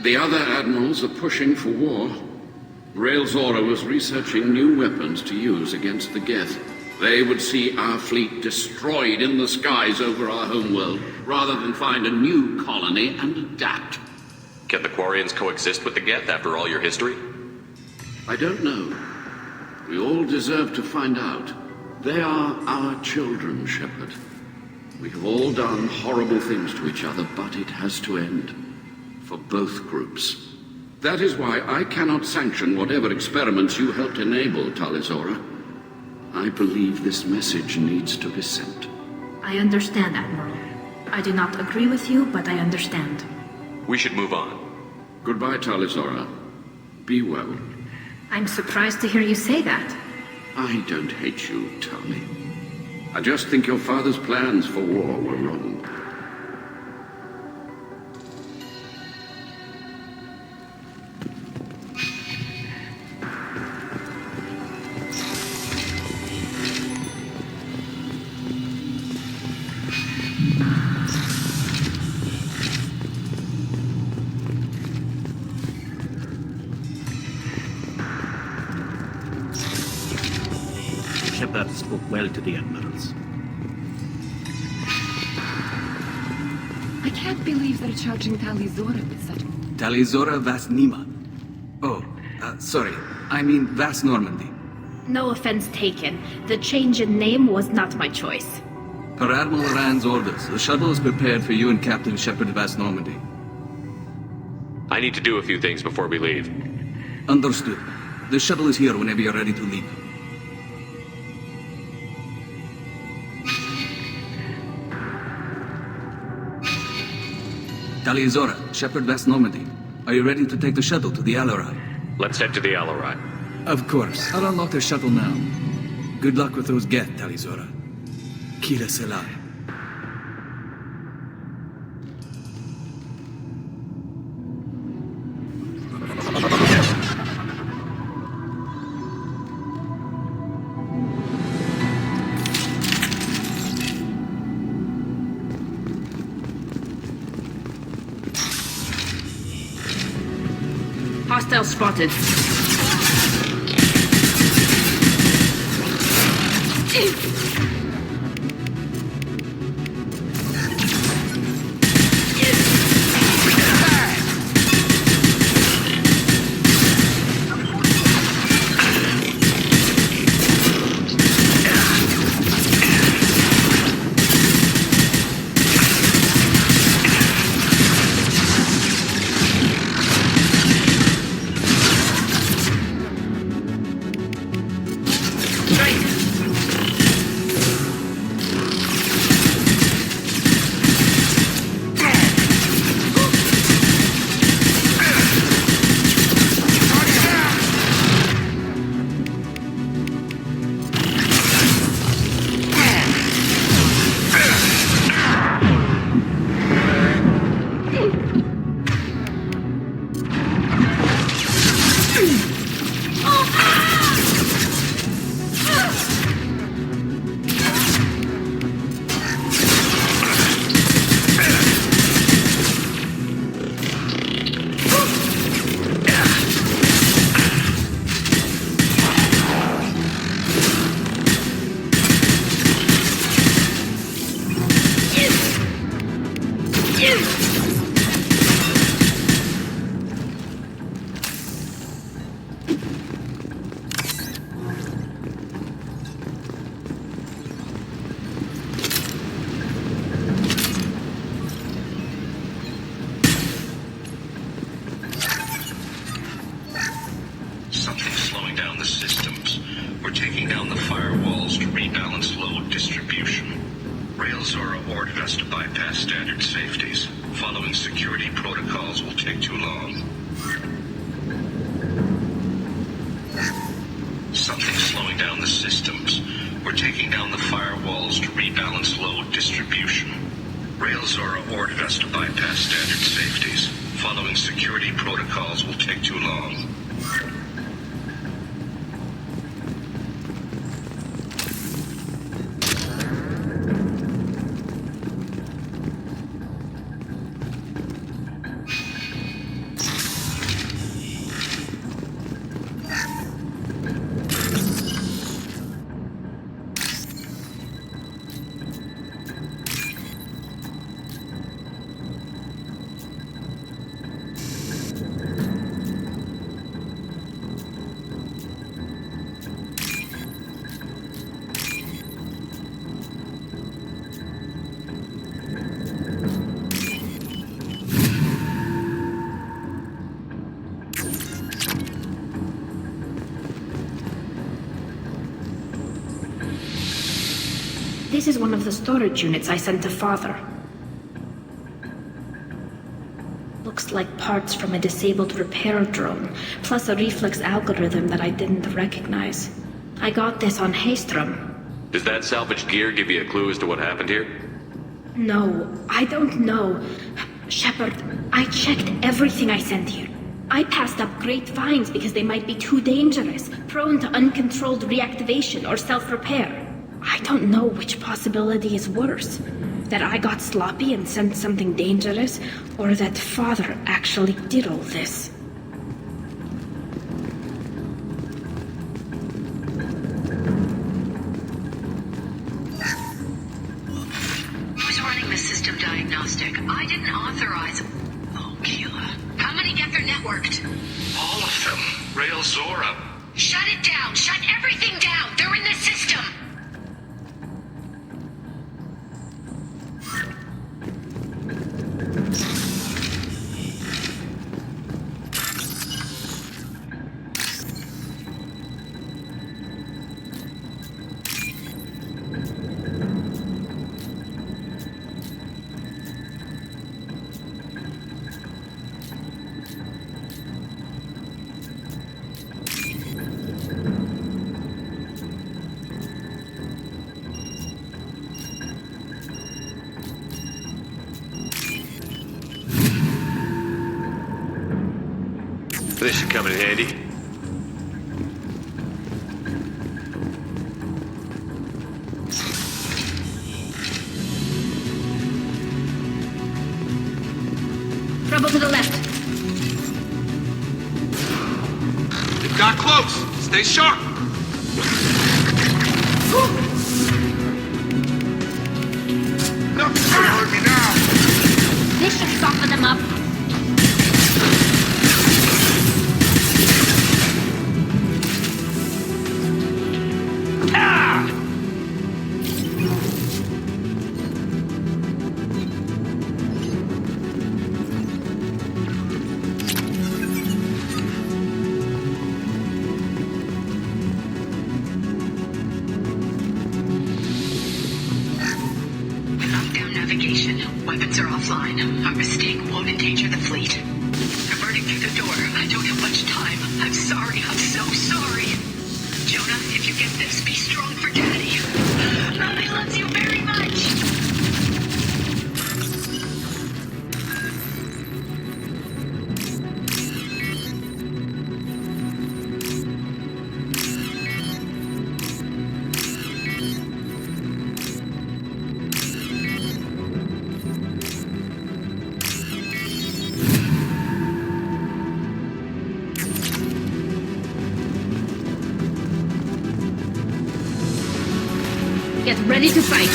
The other admirals are pushing for war. Rail Zora was researching new weapons to use against the Geth. They would see our fleet destroyed in the skies over our homeworld, rather than find a new colony and adapt. Can the Quarians coexist with the Geth after all your history? I don't know. We all deserve to find out. They are our children, Shepard. We have all done horrible things to each other, but it has to end. For both groups. That is why I cannot sanction whatever experiments you helped enable, Talizora. I believe this message needs to be sent. I understand, Admiral. I do not agree with you, but I understand. We should move on. Goodbye, Talizora. Be well. I'm surprised to hear you say that. I don't hate you, Tali. I just think your father's plans for war were wrong. Shepard spoke well to the admirals. I can't believe they're charging Talizora with such... Talizora Vasnima. Oh, sorry. I mean Vas Normandy. No offense taken. The change in name was not my choice. Per Admiral Rand's orders, the shuttle is prepared for you and Captain Shepard Vas Normandy. I need to do a few things before we leave. Understood. The shuttle is here whenever you're ready to leave. Tali Zora, Shepard West Normandy. Are you ready to take the shuttle to the Alarai? Let's head to the Alarai. Of course. I'll unlock the shuttle now. Good luck with those Geth, Tali Zora. Kira Selai. Hostile spotted. Something's slowing down the systems. We're taking down the firewalls to rebalance load distribution. Rail Zora ordered us to bypass standard safeties. Following security protocols will take too long. Something's slowing down the systems. We're taking down the firewalls to rebalance load distribution. Rail Zora ordered us to bypass standard safeties. Following security protocols will take too long. This is one of the storage units I sent to Father. Looks like parts from a disabled repair drone, plus a reflex algorithm that I didn't recognize. I got this on Haystrom. Does that salvaged gear give you a clue as to what happened here? No, I don't know. Shepard, I checked everything I sent here. I passed up great finds because they might be too dangerous, prone to uncontrolled reactivation or self-repair. I don't know which possibility is worse. That I got sloppy and sent something dangerous, or that Father actually did all this. Who's running the system diagnostic? I didn't authorize... Oh, Keela. How many get their networked? All of them. Rail Zora. Shut it down! Shut everything down! They're in the system! This should come in handy. Trouble to the left. They've got close. Stay sharp. Nothing's gonna hurt me now. This should soften them up. Lockdown navigation. Weapons are offline. Our mistake won't endanger the fleet. I'm burning through the door. I don't have much time. I'm sorry. I'm so sorry. Jonah, if you get this, be strong for Daddy. Mommy loves you very much. Get ready to fight.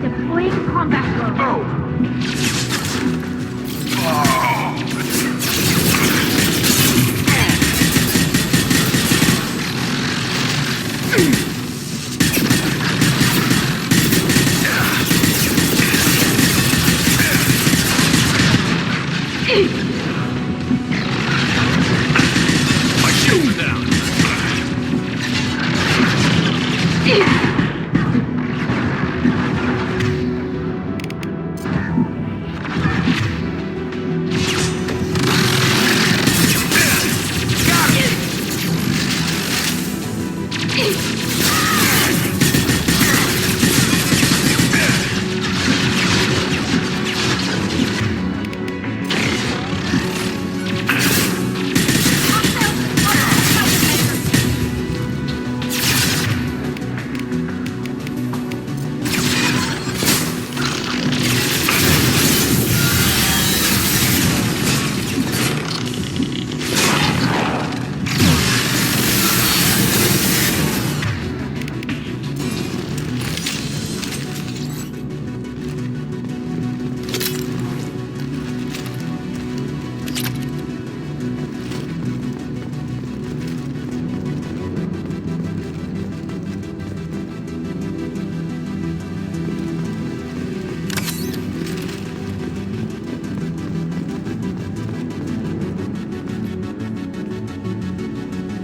Deploying combat drone. My shield's down.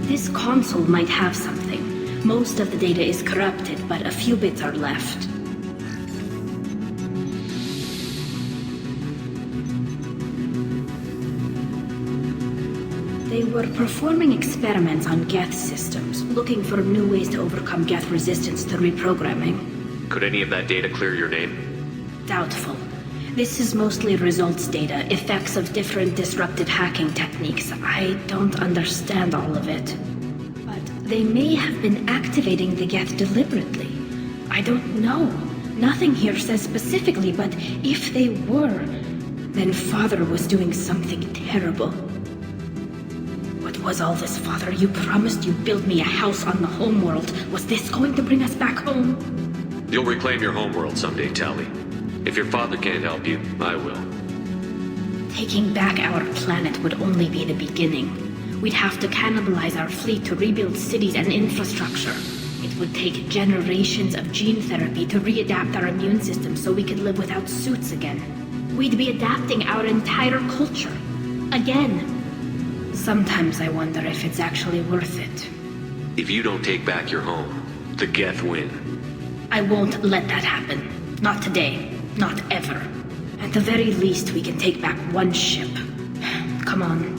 This console might have something. Most of the data is corrupted, but a few bits are left. They were performing experiments on Geth systems, looking for new ways to overcome Geth resistance to reprogramming. Could any of that data clear your name? Doubtful. This is mostly results data, effects of different disrupted hacking techniques. I don't understand all of it. But they may have been activating the Geth deliberately. I don't know. Nothing here says specifically, but if they were, then Father was doing something terrible. What was all this, Father? You promised you'd build me a house on the homeworld. Was this going to bring us back home? You'll reclaim your homeworld someday, Tali. If your father can't help you, I will. Taking back our planet would only be the beginning. We'd have to cannibalize our fleet to rebuild cities and infrastructure. It would take generations of gene therapy to readapt our immune system so we could live without suits again. We'd be adapting our entire culture. Again. Sometimes I wonder if it's actually worth it. If you don't take back your home, the Geth win. I won't let that happen. Not today. Not ever. At the very least, we can take back one ship. Come on.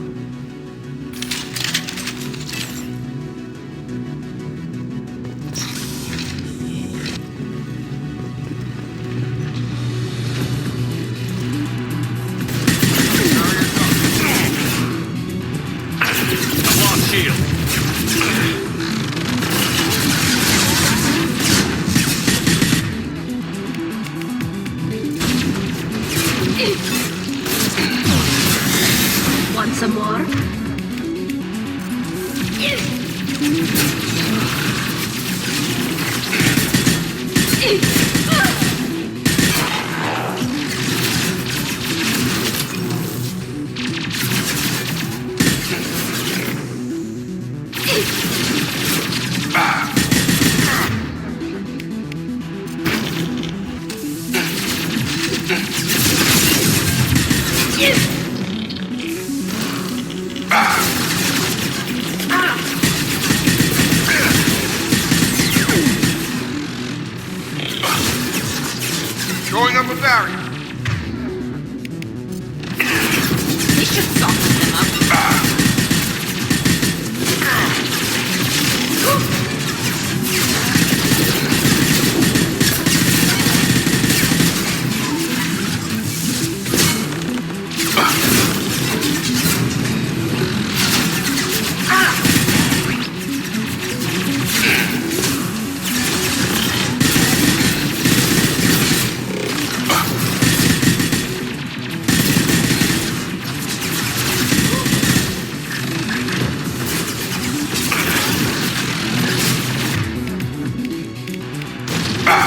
Want some more? Throwing up a barrier. We should soften them up.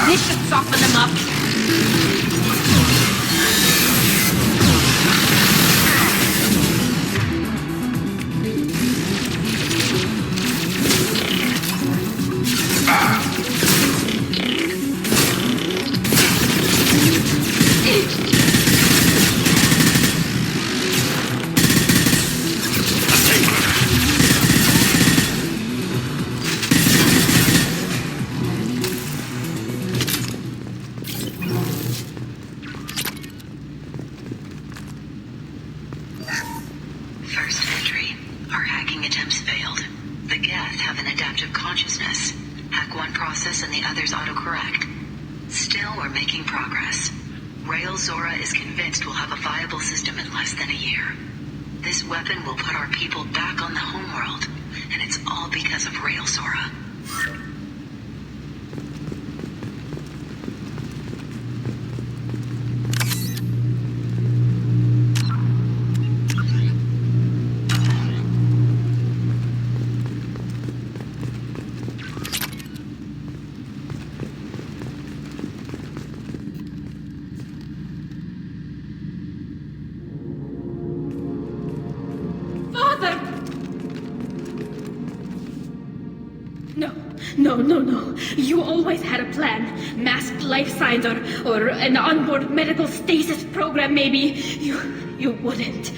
This should soften them up. First entry. Our hacking attempts failed. The Geth have an adaptive consciousness. Hack one process and the others autocorrect. Still, we're making progress. Rael Zora is convinced we'll have a viable system in less than a year. This weapon will put our people back on the homeworld, and it's all because of Rael Zora. Father! No. You always had a plan. Masked life signs or an onboard medical stasis program, maybe. You wouldn't.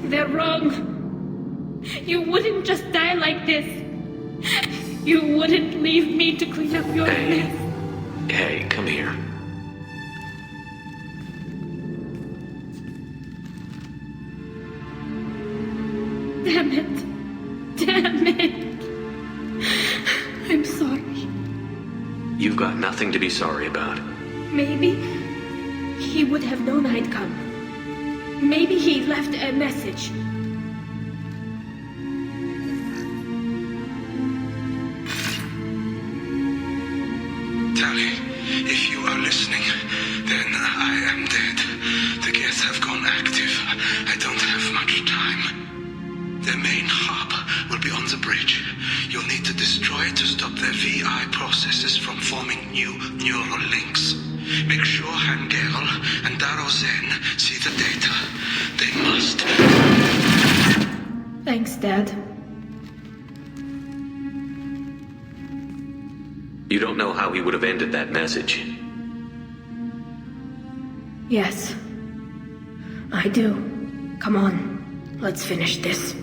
They're wrong. You wouldn't just die like this. You wouldn't leave me to clean up your mess. Hey, come here. Damn it. I'm sorry. You've got nothing to be sorry about. Maybe he would have known I'd come. Maybe he left a message. Tally, if you are listening, then I am dead. The Geth have gone active. I don't have much time. Their main hub will be on the bridge. You'll need to destroy it to stop their VI processes from forming new neural links. Make sure Hangerl and Daro Zen see the data. They must. Thanks, Dad. You don't know how he would have ended that message. Yes, I do. Come on, let's finish this.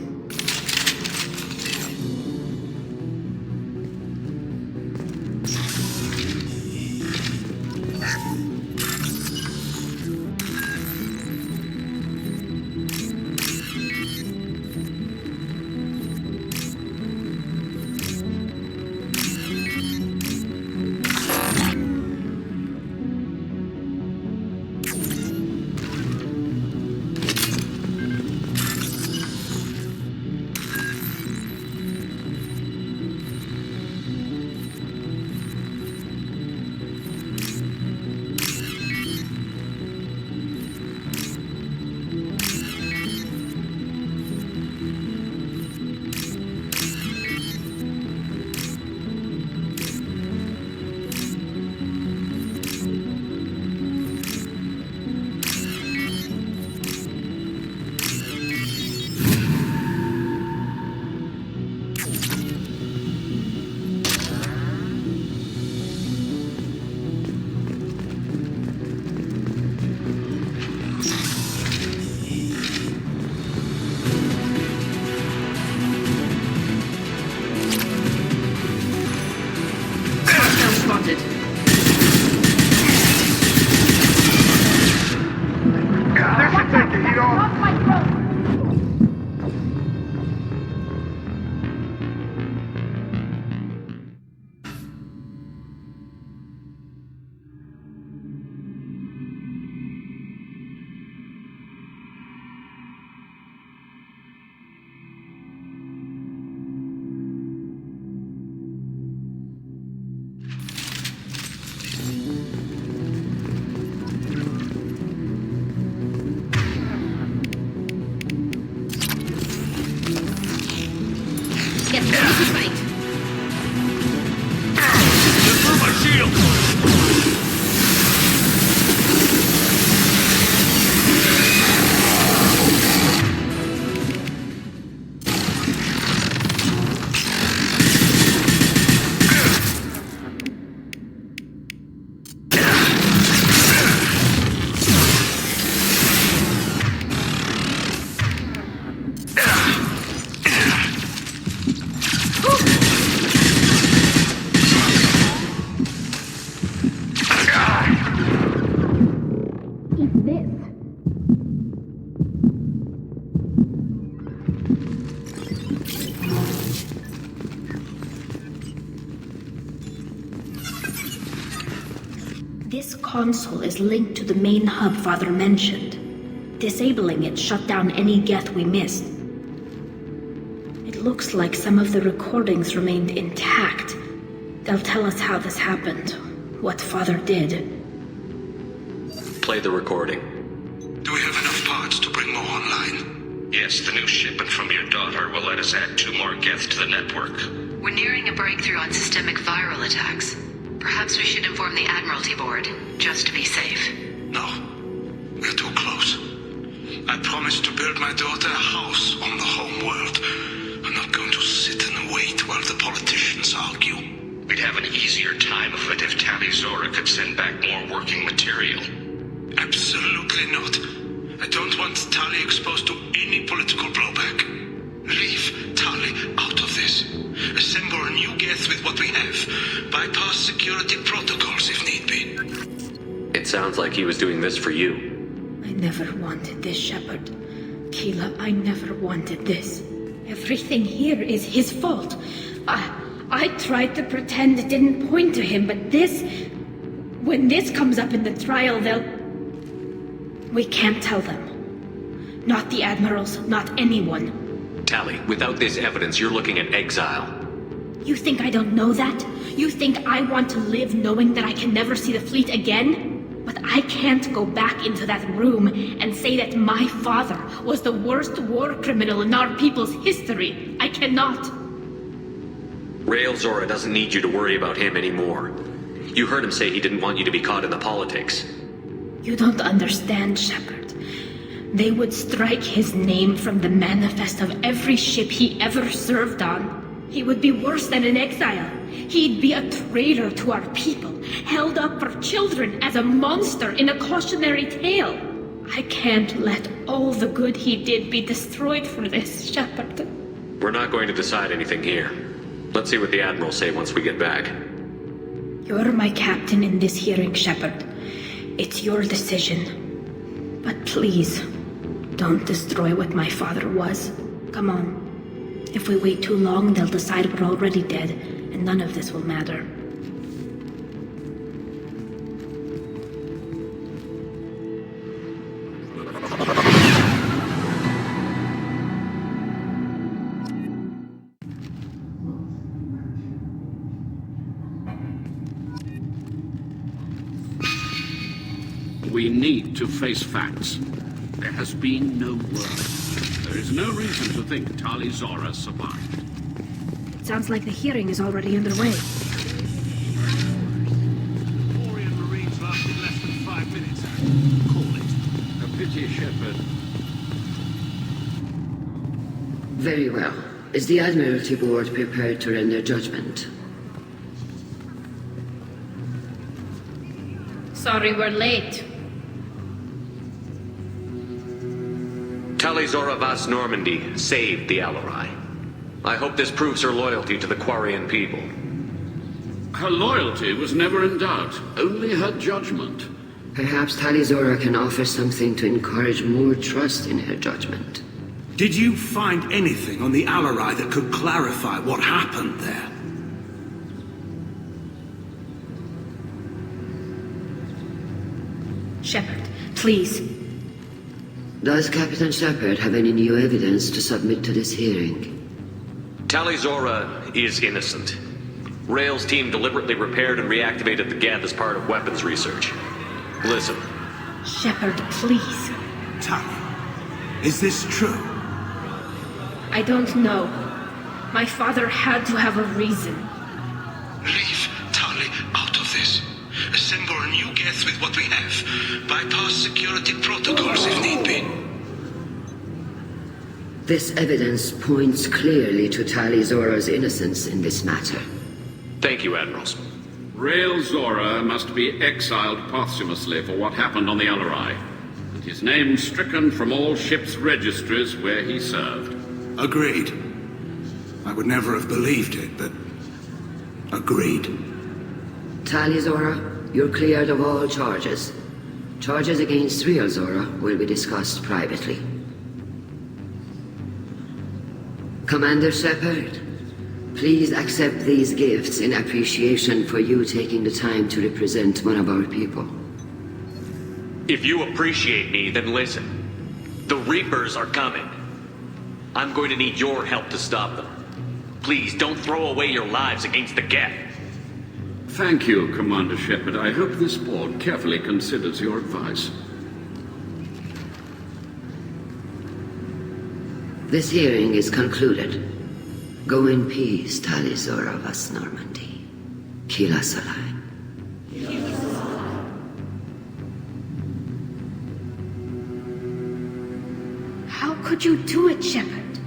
This console is linked to the main hub Father mentioned. Disabling it shut down any Geth we missed. It looks like some of the recordings remained intact. They'll tell us how this happened, what Father did. Play the recording. Do we have enough parts to bring more online? Yes, the new shipment from your daughter will let us add 2 more Geth to the network. We're nearing a breakthrough on systemic viral attacks. Perhaps we should inform the Admiralty Board, just to be safe. No. We're too close. I promised to build my daughter a house on the home world. I'm not going to sit and wait while the politicians argue. We'd have an easier time of it if Tali Zora could send back more working material. Absolutely not. I don't want Tali exposed to any political blowback. Leave Tali out of this. Assemble a new Geth with what we have. Bypass security protocols if need be. It sounds like he was doing this for you. I never wanted this, Shepard. Keela, I never wanted this. Everything here is his fault. I tried to pretend it didn't point to him, but this... When this comes up in the trial, we can't tell them. Not the Admirals, not anyone. Tali, without this evidence, you're looking at exile. You think I don't know that? You think I want to live knowing that I can never see the fleet again? But I can't go back into that room and say that my father was the worst war criminal in our people's history. I cannot. Rael Zora doesn't need you to worry about him anymore. You heard him say he didn't want you to be caught in the politics. You don't understand, Shepard. They would strike his name from the manifest of every ship he ever served on. He would be worse than an exile. He'd be a traitor to our people, held up for children as a monster in a cautionary tale. I can't let all the good he did be destroyed for this, Shepard. We're not going to decide anything here. Let's see what the Admirals say once we get back. You're my captain in this hearing, Shepard. It's your decision. But please, don't destroy what my father was. Come on. If we wait too long, they'll decide we're already dead, and none of this will matter. We need to face facts. There has been no war. There is no reason to think Tali Zora survived. It sounds like the hearing is already underway. Quarian Marines lasted less than 5 minutes. Call it. A pity, Shepard. Very well. Is the Admiralty Board prepared to render judgment? Sorry we're late. Tali Zora Vas Normandy saved the Alarai. I hope this proves her loyalty to the Quarian people. Her loyalty was never in doubt, only her judgment. Perhaps Tali Zora can offer something to encourage more trust in her judgment. Did you find anything on the Alarai that could clarify what happened there? Shepard, please. Does Captain Shepard have any new evidence to submit to this hearing? Tali Zora is innocent. Rail's team deliberately repaired and reactivated the Geth as part of weapons research. Listen. Shepard, please. Tali, is this true? I don't know. My father had to have a reason. Leave Tali out of this. Assemble a new Geth with what we have. Bypass security protocols if need be. This evidence points clearly to Tali Zora's innocence in this matter. Thank you, Admirals. Rael Zora must be exiled posthumously for what happened on the Alarai, and his name stricken from all ships' registries where he served. Agreed. I would never have believed it, but... agreed. Tali Zora, you're cleared of all charges. Charges against Rael Zora will be discussed privately. Commander Shepard, Please accept these gifts in appreciation for you taking the time to represent one of our people. If you appreciate me, then listen. The Reapers are coming. I'm going to need your help to stop them. Please, don't throw away your lives against the Geth. Thank you, Commander Shepard. I hope this board carefully considers your advice. This hearing is concluded. Go in peace, Talizora Vas Normandy. Kila Salai. How could you do it, Shepard?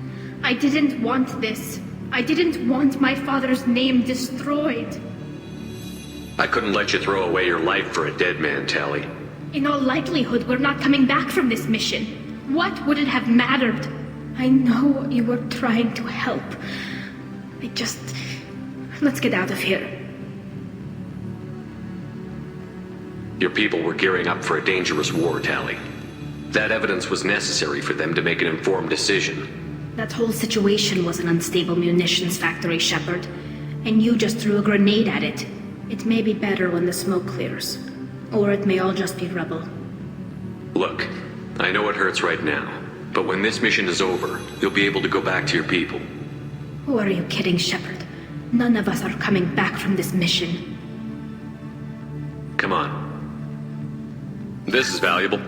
I didn't want this. I didn't want my father's name destroyed. I couldn't let you throw away your life for a dead man, Tali. In all likelihood, we're not coming back from this mission. What would it have mattered? I know you were trying to help. Let's get out of here. Your people were gearing up for a dangerous war, Tali. That evidence was necessary for them to make an informed decision. That whole situation was an unstable munitions factory, Shepard. And you just threw a grenade at it. It may be better when the smoke clears. Or it may all just be rubble. Look, I know it hurts right now. But when this mission is over, you'll be able to go back to your people. Who are you kidding, Shepard? None of us are coming back from this mission. Come on. This is valuable.